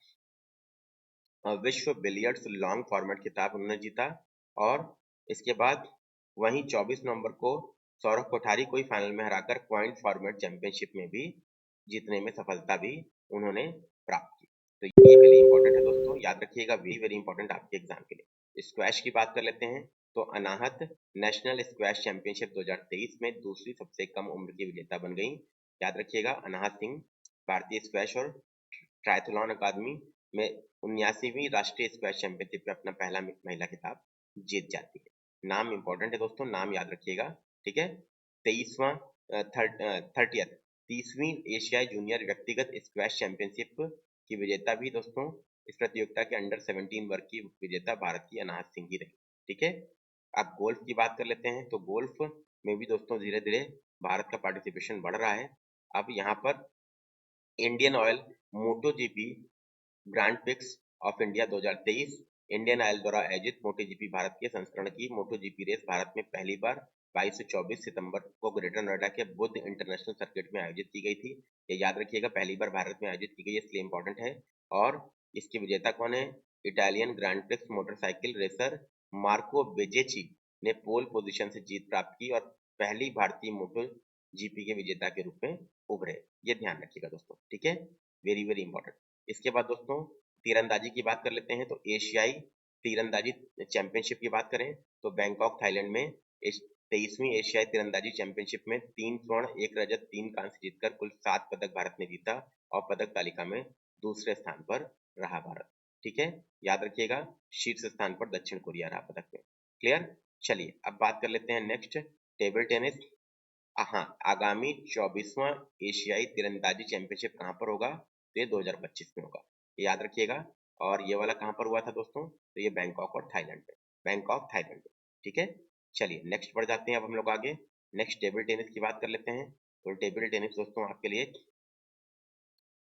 विश्व बिलियर्ड्स लॉन्ग फॉर्मेट खिताब उन्होंने जीता। और इसके बाद वहीं 24 नवंबर को सौरभ कोठारी को ही फाइनल में हराकर पॉइंट फॉर्मेट चैंपियनशिप में भी जीतने में सफलता भी उन्होंने प्राप्त की। तो ये वेरी इंपॉर्टेंट है दोस्तों, याद रखिएगा, वेरी वेरी इंपॉर्टेंट आपके एग्जाम के लिए। स्क्वैश की बात कर लेते हैं। तो अनाहत नेशनल स्क्वैश चैंपियनशिप 2023 में दूसरी सबसे कम उम्र की विजेता बन गई, याद रखिएगा, अनाहत सिंह भारतीय स्क्वैश और ट्रायथलॉन अकादमी में 79वीं राष्ट्रीय स्क्वैश चैंपियनशिप में अपना पहला महिला खिताब जीत जाती है। नाम इंपॉर्टेंट है दोस्तों, नाम याद रखिएगा, ठीक है। 30वीं एशियाई जूनियर व्यक्तिगत स्क्वैश चैंपियनशिप की विजेता भी दोस्तों इस प्रतियोगिता के अंडर 17 वर्ग की विजेता भारत की अनाहत सिंह ही रही, ठीक है। अब गोल्फ की बात कर लेते हैं। तो गोल्फ में भी दोस्तों धीरे धीरे भारत का पार्टिसिपेशन बढ़ रहा है। अब यहाँ पर Indian Oil Moto GP grand prix of India 2023 Indian Oil द्वारा आयोजित मोटो जीपी भारत के संस्करण की मोटो जीपी रेस भारत में पहली बार 22 से 24 सितंबर को ग्रेटर नोएडा के बुद्ध इंटरनेशनल सर्किट में आयोजित की गई थी। ये याद रखिएगा, पहली बार भारत में आयोजित की गई, इसलिए इंपॉर्टेंट है। और इसके विजेता कौन है? Italian grand prix motorcycle racer Marco Bezzecchi ने पोल पोजीशन से जीत प्राप्त की और पहली भारतीय मोटो जीपी के विजेता के रूप में उभरे, ये ध्यान रखिएगा दोस्तों, ठीक है, वेरी वेरी इंपॉर्टेंट। इसके बाद दोस्तों तीरंदाजी की बात कर लेते हैं। तो एशियाई तीरंदाजी चैंपियनशिप की बात करें तो बैंकॉक थाईलैंड में 23वीं एशियाई तीरंदाजी चैंपियनशिप में 3 स्वर्ण 1 रजत 3 कांस्य जीतकर कुल 7 पदक भारत ने जीता और पदक तालिका में दूसरे स्थान पर रहा भारत, ठीक है, याद रखिएगा, शीर्ष स्थान पर दक्षिण कोरिया रहा पदक में, क्लियर। चलिए अब बात कर लेते हैं नेक्स्ट टेबल टेनिस। हाँ, आगामी 24वां एशियाई तीरंदाजी चैंपियनशिप कहाँ पर होगा? तो ये 2025 में होगा, याद रखिएगा। और ये वाला कहाँ पर हुआ था दोस्तों? तो ये बैंकॉक और थाईलैंड में, बैंकॉक थाईलैंड में, ठीक है। चलिए नेक्स्ट बढ़ जाते हैं अब हम लोग आगे, नेक्स्ट टेबल टेनिस की बात कर लेते हैं। तो टेबल टेनिस दोस्तों आपके लिए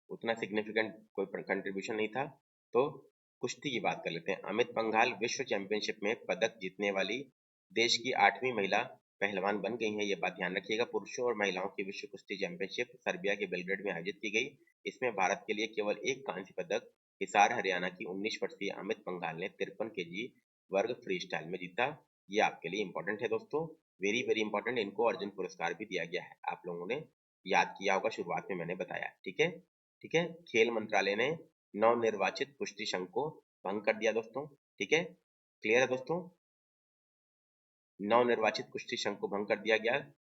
उतना सिग्निफिकेंट कोई कंट्रीब्यूशन नहीं था। तो कुश्ती की बात कर लेते हैं। अमित पंघाल विश्व चैंपियनशिप में पदक जीतने वाली देश की 8वीं महिला पहलवान बन गई है, ये बात ध्यान रखिएगा। पुरुषों और महिलाओं की विश्व कुश्ती चैंपियनशिप सर्बिया के बेलग्रेड में आयोजित की गई। इसमें भारत के लिए केवल एक कांस्य पदक हिसार हरियाणा की 19 वर्षीय अमित पंघाल ने 53 केजी वर्ग फ्री स्टाइल में जीता, ये आपके लिए इंपॉर्टेंट है दोस्तों, वेरी वेरी इंपॉर्टेंट। इनको अर्जुन पुरस्कार भी दिया गया है, आप लोगों ने याद किया होगा, शुरुआत में मैंने बताया, ठीक है, ठीक है। खेल मंत्रालय ने नवनिर्वाचित कुश्ती संघ को भंग कर दिया दोस्तों, ठीक है, क्लियर है दोस्तों, नवनिर्वाचित कुश्ती संघ को भंग कर दिया गया।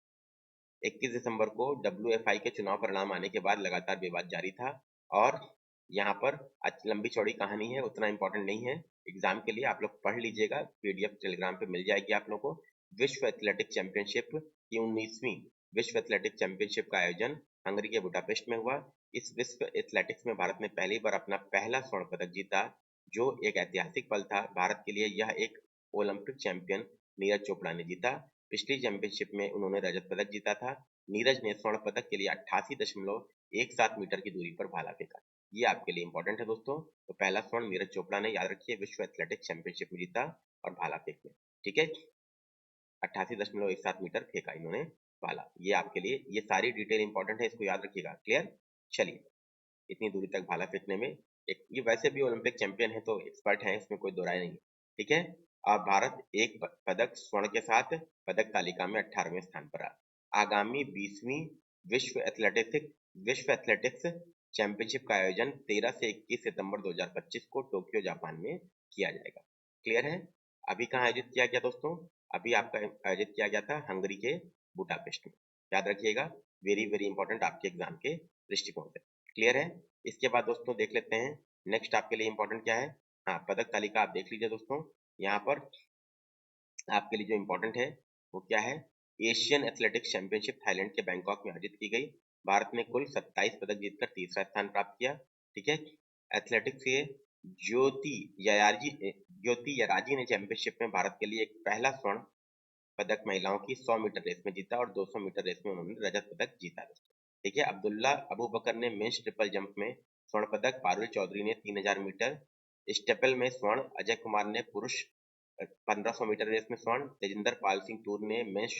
21 दिसंबर को WFI के चुनाव परिणाम आने के बाद लगातार विवाद जारी था। और यहाँ पर लंबी चौड़ी कहानी है, उतना इंपॉर्टेंट नहीं है एग्जाम के लिए, आप लोग पढ़ लीजिएगा, PDF टेलीग्राम पे मिल जाएगी आप लोगों को। विश्व एथलेटिक चैंपियनशिप की 19वीं विश्व एथलेटिक चैंपियनशिप का आयोजन हंगरी के बुडापेस्ट में हुआ। इस विश्व एथलेटिक्स में भारत ने पहली बार अपना पहला स्वर्ण पदक जीता, जो एक ऐतिहासिक पल था भारत के लिए। यह एक ओलंपिक चैंपियन नीरज चोपड़ा ने जीता। पिछली चैंपियनशिप में उन्होंने रजत पदक जीता था। नीरज ने स्वर्ण पदक के लिए 88.17 मीटर की दूरी पर भाला फेंका, ये आपके लिए इंपॉर्टेंट है दोस्तों। तो पहला स्वर्ण नीरज चोपड़ा ने, याद रखिए, विश्व एथलेटिक चैंपियनशिप में जीता और भाला फेंक में, ठीक है। 88.17 मीटर फेंका इन्होंने भाला। ये आपके लिए ये सारी डिटेल इंपॉर्टेंट है, इसको याद रखिएगा। क्लियर? चलिए, इतनी दूरी तक भाला फेंकने में ये वैसे भी ओलंपिक चैंपियन है तो एक्सपर्ट है, इसमें कोई दो राय नहीं। ठीक है, अब भारत एक पदक स्वर्ण के साथ पदक तालिका में 18वें स्थान पर रहा। आगामी 20वीं विश्व एथलेटिक्स चैंपियनशिप का आयोजन 13 से 21 सितंबर 2025 को टोक्यो जापान में किया जाएगा। क्लियर है? अभी कहाँ आयोजित किया गया दोस्तों? अभी आपका आयोजित किया गया था हंगरी के बुडापेस्ट में। याद रखिएगा, वेरी वेरी इंपॉर्टेंट आपके एग्जाम के दृष्टिकोण से। क्लियर है? इसके बाद दोस्तों देख लेते हैं नेक्स्ट आपके लिए इंपॉर्टेंट क्या है। हाँ, पदक तालिका आप देख लीजिए दोस्तों। यहाँ पर आपके लिए जो इंपॉर्टेंट है वो क्या है, एशियन एथलेटिक्स चैंपियनशिप थाईलैंड के बैंकॉक में आयोजित की गई। भारत ने कुल 27 पदक जीतकर तीसरा स्थान प्राप्त किया। ठीक है, एथलेटिक्स के ज्योति यराजी ने चैंपियनशिप में भारत के लिए एक पहला स्वर्ण पदक महिलाओं की 100 मीटर रेस में जीता और 200 मीटर रेस में उन्होंने रजत पदक जीता दोस्तों। ठीक है, अब्दुल्ला अबू बकर ने मेंस ट्रिपल जंप में स्वर्ण पदक, पारुल चौधरी ने 3000 मीटर स्टेपल में स्वर्ण, अजय कुमार ने पुरुष 1500 मीटर रेस में स्वर्ण, तेजिंदर पाल सिंह टूर ने मेंस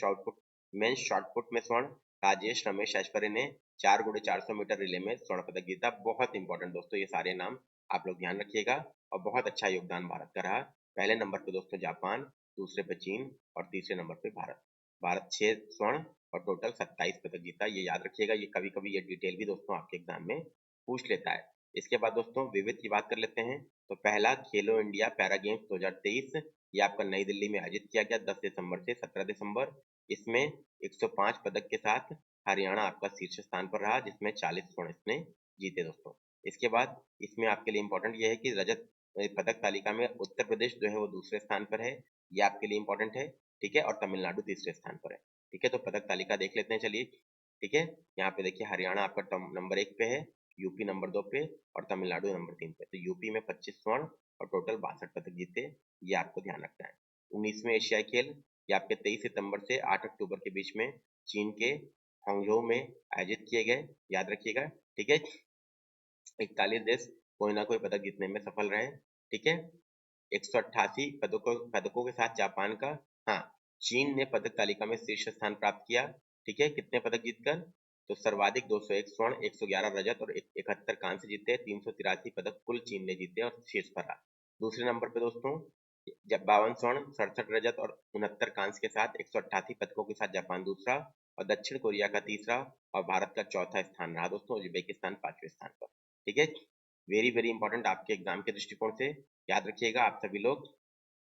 शॉटपुट में स्वर्ण, राजेश रमेश ऐश्वर्य ने 4x400 मीटर रिले में स्वर्ण पदक जीता। बहुत इंपॉर्टेंट दोस्तों, ये सारे नाम आप लोग ध्यान रखिएगा और बहुत अच्छा योगदान भारत का रहा। पहले नंबर पे दोस्तों जापान, दूसरे पे चीन और तीसरे नंबर पे भारत। भारत 6 स्वर्ण और टोटल 27 पदक जीता। ये याद रखिएगा, ये कभी कभी ये डिटेल भी दोस्तों आपके एग्जाम में पूछ लेता है। इसके बाद दोस्तों विविध की बात कर लेते हैं। तो पहला खेलो इंडिया पैरा गेम्स 2023 ये आपका नई दिल्ली में आयोजित किया गया 10 दिसंबर से 17 दिसंबर। इसमें 105 पदक के साथ हरियाणा आपका शीर्ष स्थान पर रहा, जिसमें 40 स्वर्ण इसने जीते दोस्तों। इसके बाद इसमें आपके लिए इंपॉर्टेंट ये है कि रजत पदक तालिका में उत्तर प्रदेश जो है वो दूसरे स्थान पर है, ये आपके लिए इंपॉर्टेंट है। ठीक है, और तमिलनाडु तीसरे स्थान पर है। ठीक है, तो पदक तालिका देख लेते हैं चलिए। ठीक है, यहाँ पे देखिए हरियाणा आपका नंबर 1 पे है, यूपी नंबर 2 पे और तमिलनाडु नंबर 3 पे। तो यूपी में 25 स्वर्ण और टोटल 62 पदक जीते, ये आपको ध्यान रखना है। 19वें एशियाई खेल ये आपके 23 सितंबर से 8 अक्टूबर के बीच में चीन के हांगझोउ में आयोजित किए गए, याद रखिएगा। ठीक है, 41 देश कोई ना कोई पदक जीतने में सफल रहे। ठीक है, 188 पदकों के साथ जापान का, हाँ, चीन ने पदक तालिका में शीर्ष स्थान प्राप्त किया। ठीक है, कितने पदक जीतकर, तो सर्वाधिक 201 स्वर्ण, 111 रजत और 71 कांस्य जीते। 383 पदक कुल चीन ने जीते और शीर्ष पर रहा। दूसरे नंबर पे दोस्तों जब 52 स्वर्ण, 67 रजत और 69 कांस्य के साथ 188 पदकों के साथ जापान दूसरा और दक्षिण कोरिया का तीसरा और भारत का चौथा स्थान रहा दोस्तों। उज्बेकिस्तान 5वें स्थान पर। ठीक है, वेरी वेरी इंपॉर्टेंट आपके एग्जाम के दृष्टिकोण से, याद रखिएगा आप सभी लोग,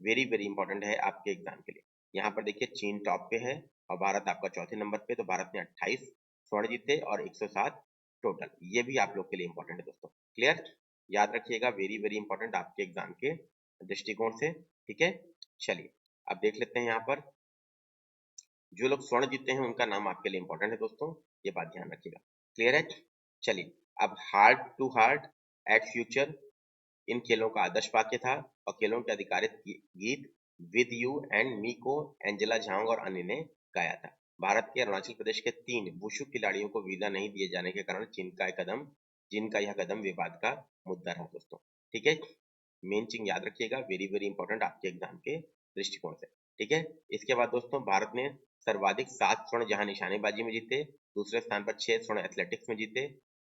वेरी वेरी इंपॉर्टेंट है आपके एग्जाम के लिए। यहाँ पर देखिए चीन टॉप पे है और भारत आपका चौथे नंबर पे। तो भारत ने 28 स्वर्ण जीते और 107 टोटल, ये भी आप लोग के लिए इंपॉर्टेंट है दोस्तों। क्लियर? याद रखिएगा, वेरी वेरी इंपॉर्टेंट आपके एग्जाम के दृष्टिकोण से। ठीक है, चलिए अब देख लेते हैं यहाँ पर जो लोग स्वर्ण जीते हैं उनका नाम आपके लिए इंपॉर्टेंट है दोस्तों, ये बात ध्यान रखिएगा। क्लियर है? चलिए अब heart to heart at future इन खेलों का आदर्श वाक्य था और खेलों के आधिकारिक गीत विद यू एंड मी को एंजेला झांग और अन्य ने गाया था। भारत के अरुणाचल प्रदेश के 3 वुशु खिलाड़ियों को वीजा नहीं दिए जाने के कारण जिनका यह कदम विवाद का मुद्दा रहा दोस्तों। ठीक है, मेन चीज याद रखिएगा, वेरी वेरी इंपॉर्टेंट आपके एग्जाम के दृष्टिकोण से। ठीक है, इसके बाद दोस्तों भारत ने सर्वाधिक 7 स्वर्ण जहां निशानेबाजी में जीते, दूसरे स्थान पर 6 स्वर्ण एथलेटिक्स में जीते,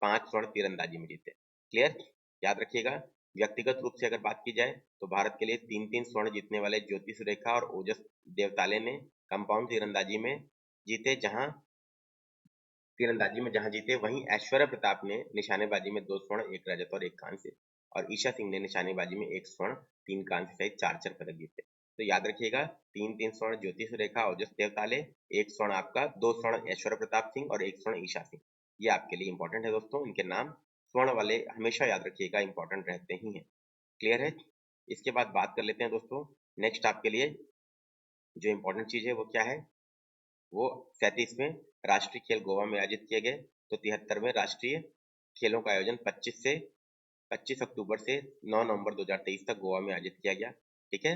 5 स्वर्ण तीरंदाजी में जीते। क्लियर? याद रखिएगा, व्यक्तिगत रूप से अगर बात की जाए तो भारत के लिए 3-3 स्वर्ण जीतने वाले ज्योति सुरेखा और ओजस देवताले ने कंपाउंड तीरंदाजी में जीते, जहां जीते, वहीं ऐश्वर्या प्रताप ने निशानेबाजी में 2 स्वर्ण, 1 रजत और 1 कांस्य और ईशा सिंह ने निशानेबाजी में 1 स्वर्ण, 3 कांस्य सहित 4 पदक जीते। तो याद रखिएगा 3-3 स्वर्ण ज्योति सुरेखा ओजस देवताले, 1 स्वर्ण आपका, 2 स्वर्ण ऐश्वर्या प्रताप सिंह और 1 स्वर्ण ईशा सिंह। ये आपके लिए इंपॉर्टेंट है दोस्तों, इनके नाम स्वर्ण वाले हमेशा याद रखिएगा, इंपॉर्टेंट रहते ही हैं। क्लियर है? इसके बाद बात कर लेते हैं दोस्तों नेक्स्ट आपके लिए जो इंपॉर्टेंट चीज है वो क्या है, वो 37वें राष्ट्रीय खेल गोवा में आयोजित किए गए। तो 73वें राष्ट्रीय खेलों का आयोजन 25 अक्टूबर से 9 नवंबर 2023 तक गोवा में आयोजित किया गया। ठीक है,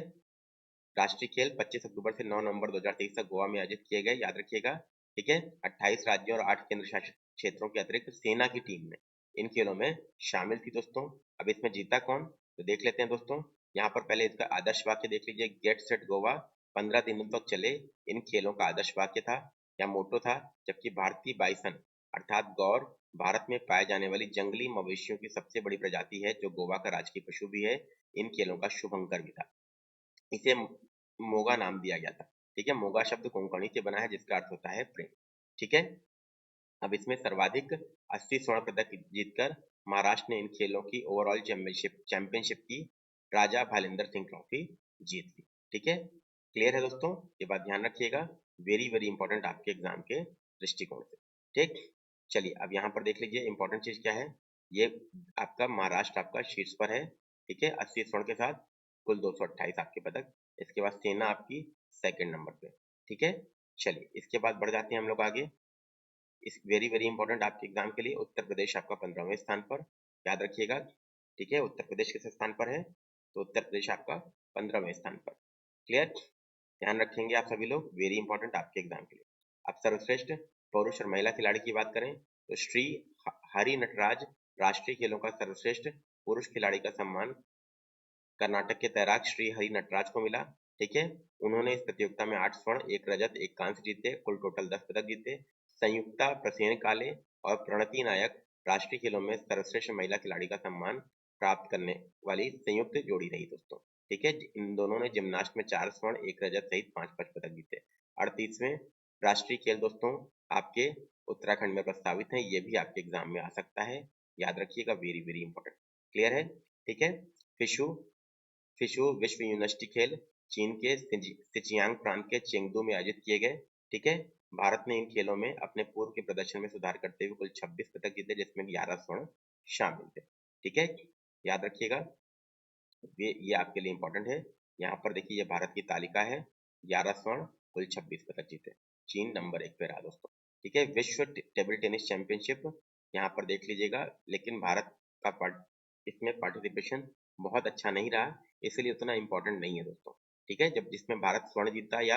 राष्ट्रीय खेल 25 अक्टूबर से 9 नवंबर 2023 तक गोवा में आयोजित किए गए, याद रखिएगा। ठीक है, 28 राज्यों और 8 केंद्र शासित क्षेत्रों के अतिरिक्त सेना की टीम में इन खेलों में शामिल थी दोस्तों। अब इसमें जीता कौन, तो देख लेते हैं दोस्तों। यहाँ पर पहले इसका आदर्श वाक्य देख लीजिए, गेट सेट गोवा 15 दिनों तक चले इन खेलों का आदर्श वाक्य था या मोटो था, जबकि भारतीय बाइसन अर्थात गौर भारत में पाए जाने वाली जंगली मवेशियों की सबसे बड़ी प्रजाति है, जो गोवा का राजकीय पशु भी है, इन खेलों का शुभंकर भी था। इसे मोगा नाम दिया गया था। ठीक है, मोगा शब्द कोंकणी से बना है जिसका अर्थ होता है प्रेम। ठीक है, अब इसमें सर्वाधिक 80 स्वर्ण पदक जीतकर महाराष्ट्र ने इन खेलों की ओवरऑल चैंपियनशिप की राजा भालेंद्र सिंह ट्रॉफी जीत ली। ठीक है, क्लियर है दोस्तों, ये बात ध्यान रखिएगा, वेरी वेरी इंपॉर्टेंट आपके एग्जाम के दृष्टिकोण से। ठीक, चलिए अब यहाँ पर देख लीजिए इंपॉर्टेंट चीज क्या है। ये आपका महाराष्ट्र आपका शीर्ष पर है। ठीक है, 80 स्वर्ण के साथ कुल 228 आपके पदक। इसके बाद सेना आपकी सेकंड नंबर पे। ठीक है, चलिए इसके बाद बढ़ जाते हैं हम लोग आगे। इस वेरी वेरी इंपॉर्टेंट आपके एग्जाम के लिए, उत्तर प्रदेश आपका 15वें स्थान पर, याद रखिएगा। ठीक है, उत्तर प्रदेश किस स्थान पर है, तो उत्तर प्रदेश आपका 15वें स्थान पर। क्लियर, ध्यान रखेंगे आप सभी लोग, वेरी इंपॉर्टेंट आपके एग्जाम के लिए। अब सर्वश्रेष्ठ पुरुष और महिला खिलाड़ी की बात करें तो श्री हरि नटराज राष्ट्रीय खेलों का सर्वश्रेष्ठ पुरुष खिलाड़ी का सम्मान कर्नाटक के तैराक श्री हरि नटराज को मिला। ठीक है, उन्होंने इस प्रतियोगिता में 8 स्वर्ण, 1 रजत, 1 कांस्य जीते, कुल टोटल 10 पदक जीते। संयुक्ता प्रसेन काले और प्रणति नायक राष्ट्रीय खेलों में सर्वश्रेष्ठ महिला खिलाड़ी का सम्मान प्राप्त करने वाली संयुक्त जोड़ी रही दोस्तों। ठीक है, इन दोनों ने जिम्नास्ट में 4 स्वर्ण, 1 रजत सहित 5 पदक जीते। 38वें राष्ट्रीय खेल दोस्तों आपके उत्तराखंड में प्रस्तावित है, ये भी आपके एग्जाम में आ सकता है, याद रखिएगा, वेरी वेरी इंपॉर्टेंट। क्लियर है, ठीक है। फिशु फिशु विश्व यूनिवर्सिटी खेल चीन के सिचियांग प्रांत के चेंगडू में आयोजित किए गए। ठीक है, भारत ने इन खेलों में अपने पूर्व के प्रदर्शन में सुधार करते हुए कुल 26 पदक जीते, जिसमें 11 स्वर्ण शामिल थे। ठीक है, याद रखिएगा, ये आपके लिए इंपॉर्टेंट है। यहाँ पर देखिए ये भारत की तालिका है, 11 स्वर्ण कुल 26 पदक जीते, चीन नंबर 1 पे रहा दोस्तों। ठीक है, विश्व टेबल टेनिस चैंपियनशिप यहाँ पर देख लीजिएगा, लेकिन भारत का इसमें पार्टिसिपेशन बहुत अच्छा नहीं रहा, इसलिए उतना इंपॉर्टेंट नहीं है दोस्तों। ठीक है, जब जिसमें भारत स्वर्ण जीता या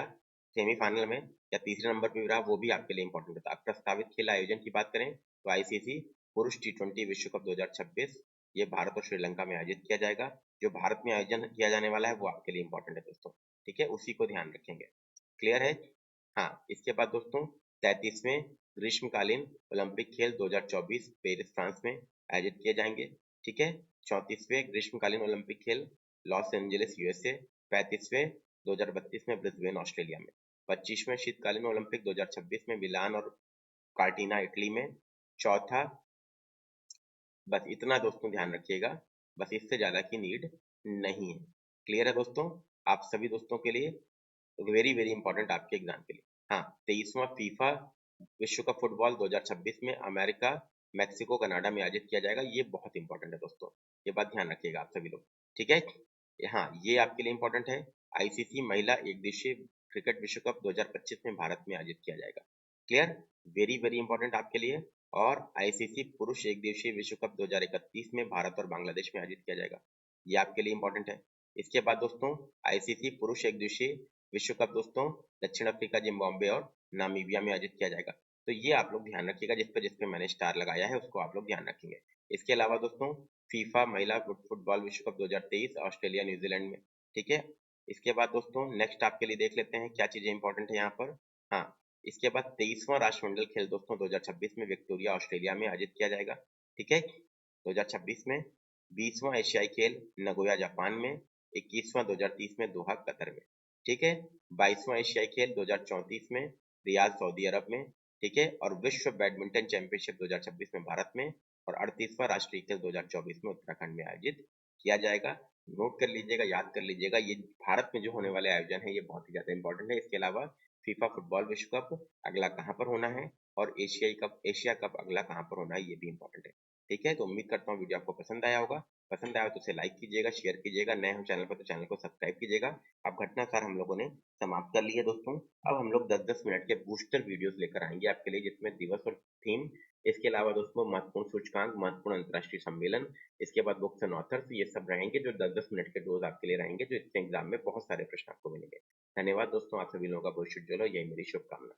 सेमीफाइनल में या तीसरे नंबर पर भी रहा, वो भी आपके लिए इंपॉर्टेंट होता है। प्रस्तावित खेल आयोजन की बात करें तो आईसीसी पुरुष T20 विश्व कप 2026 ये भारत और श्रीलंका में आयोजित किया जाएगा। जो भारत में आयोजन किया जाने वाला है वो आपके लिए इंपॉर्टेंट है दोस्तों। ठीक है, उसी को ध्यान रखेंगे। क्लियर है, हाँ। इसके बाद दोस्तों 33वें ग्रीष्मकालीन ओलंपिक खेल 2024 पेरिस फ्रांस में आयोजित किए जाएंगे। ठीक है, 34वें ग्रीष्मकालीन ओलंपिक खेल लॉस एंजलिस यूएसए, 35वें 2032 में ब्रिस्बेन ऑस्ट्रेलिया में, 25वें शीतकालीन ओलंपिक 2026 में मिलान और कार्टिना इटली में, चौथा, बस इतना दोस्तों ध्यान रखिएगा, बस इससे ज्यादा की नीड नहीं है। क्लियर है दोस्तों, आप सभी दोस्तों के लिए वेरी वेरी इंपॉर्टेंट आपके एग्जाम के लिए। हाँ, 23वां फीफा विश्व कप फुटबॉल 2026 में अमेरिका, मैक्सिको, कनाडा में आयोजित किया जाएगा, ये बहुत इंपॉर्टेंट है दोस्तों, ये बात ध्यान रखिएगा आप सभी लोग। ठीक है, हाँ ये आपके लिए इंपॉर्टेंट है। आईसीसी महिला एक दिवसीय क्रिकेट विश्व कप 2025 में भारत में आयोजित किया जाएगा। क्लियर, वेरी वेरी इंपॉर्टेंट आपके लिए। और आईसीसी पुरुष एक दिवसीय विश्व कप 2031 में भारत और बांग्लादेश में आयोजित किया जाएगा, ये आपके लिए इंपॉर्टेंट है। इसके बाद दोस्तों आईसीसी पुरुष एक दिवसीय विश्व कप दोस्तों दक्षिण अफ्रीका, जिम्बाब्वे और नामीबिया में आयोजित किया जाएगा। तो ये आप लोग ध्यान रखिएगा, जिस पे मैंने स्टार लगाया है उसको आप लोग ध्यान रखेंगे। इसके अलावा दोस्तों फीफा महिला फुटबॉल विश्व कप 2023 ऑस्ट्रेलिया न्यूजीलैंड में। ठीक है, इसके बाद दोस्तों नेक्स्ट आपके लिए देख लेते हैं क्या चीजें इंपॉर्टेंट है यहाँ पर। हाँ, इसके बाद 23वां राष्ट्रमंडल खेल दोस्तों 2026 में विक्टोरिया ऑस्ट्रेलिया में आयोजित किया जाएगा। ठीक है, 2026 में 20वां एशियाई खेल नगोया जापान में, 21वां 2030 में दोहा कतर में। ठीक है, 22वां एशियाई खेल 2034 में रियाद सऊदी अरब में। ठीक है, और विश्व बैडमिंटन चैंपियनशिप 2026 में भारत में, और 38वां राष्ट्रीय खेल 2024 में उत्तराखंड में आयोजित किया जाएगा। नोट कर लीजिएगा, याद कर लीजिएगा, ये भारत में जो होने वाले आयोजन है ये बहुत ही ज्यादा इंपॉर्टेंट है। इसके अलावा फीफा फुटबॉल विश्व कप अगला कहाँ पर होना है, और एशिया कप अगला कहाँ पर होना है, ये भी इंपॉर्टेंट है। ठीक है, तो उम्मीद करता हूँ वीडियो आपको पसंद आया होगा। पसंद आया तो उसे लाइक कीजिएगा, शेयर कीजिएगा, नए हो चैनल पर तो चैनल को सब्सक्राइब कीजिएगा। अब घटनासार हम लोगों ने समाप्त कर ली है दोस्तों। अब हम लोग 10-10 मिनट के बूस्टर वीडियोस लेकर आएंगे आपके लिए, जिसमें दिवस और थीम, इसके अलावा दोस्तों महत्वपूर्ण सूचकांक, महत्वपूर्ण अंतर्राष्ट्रीय सम्मेलन, इसके बाद बुक्स एंड ऑथर्स, ये सब रहेंगे जो 10-10 मिनट के डोज आपके लिए रहेंगे, जो इससे एग्जाम में बहुत सारे प्रश्न आपको मिलेंगे। धन्यवाद दोस्तों, आप सभी लोगों का भविष्य उज्जवल हो, यही मेरी शुभकामना।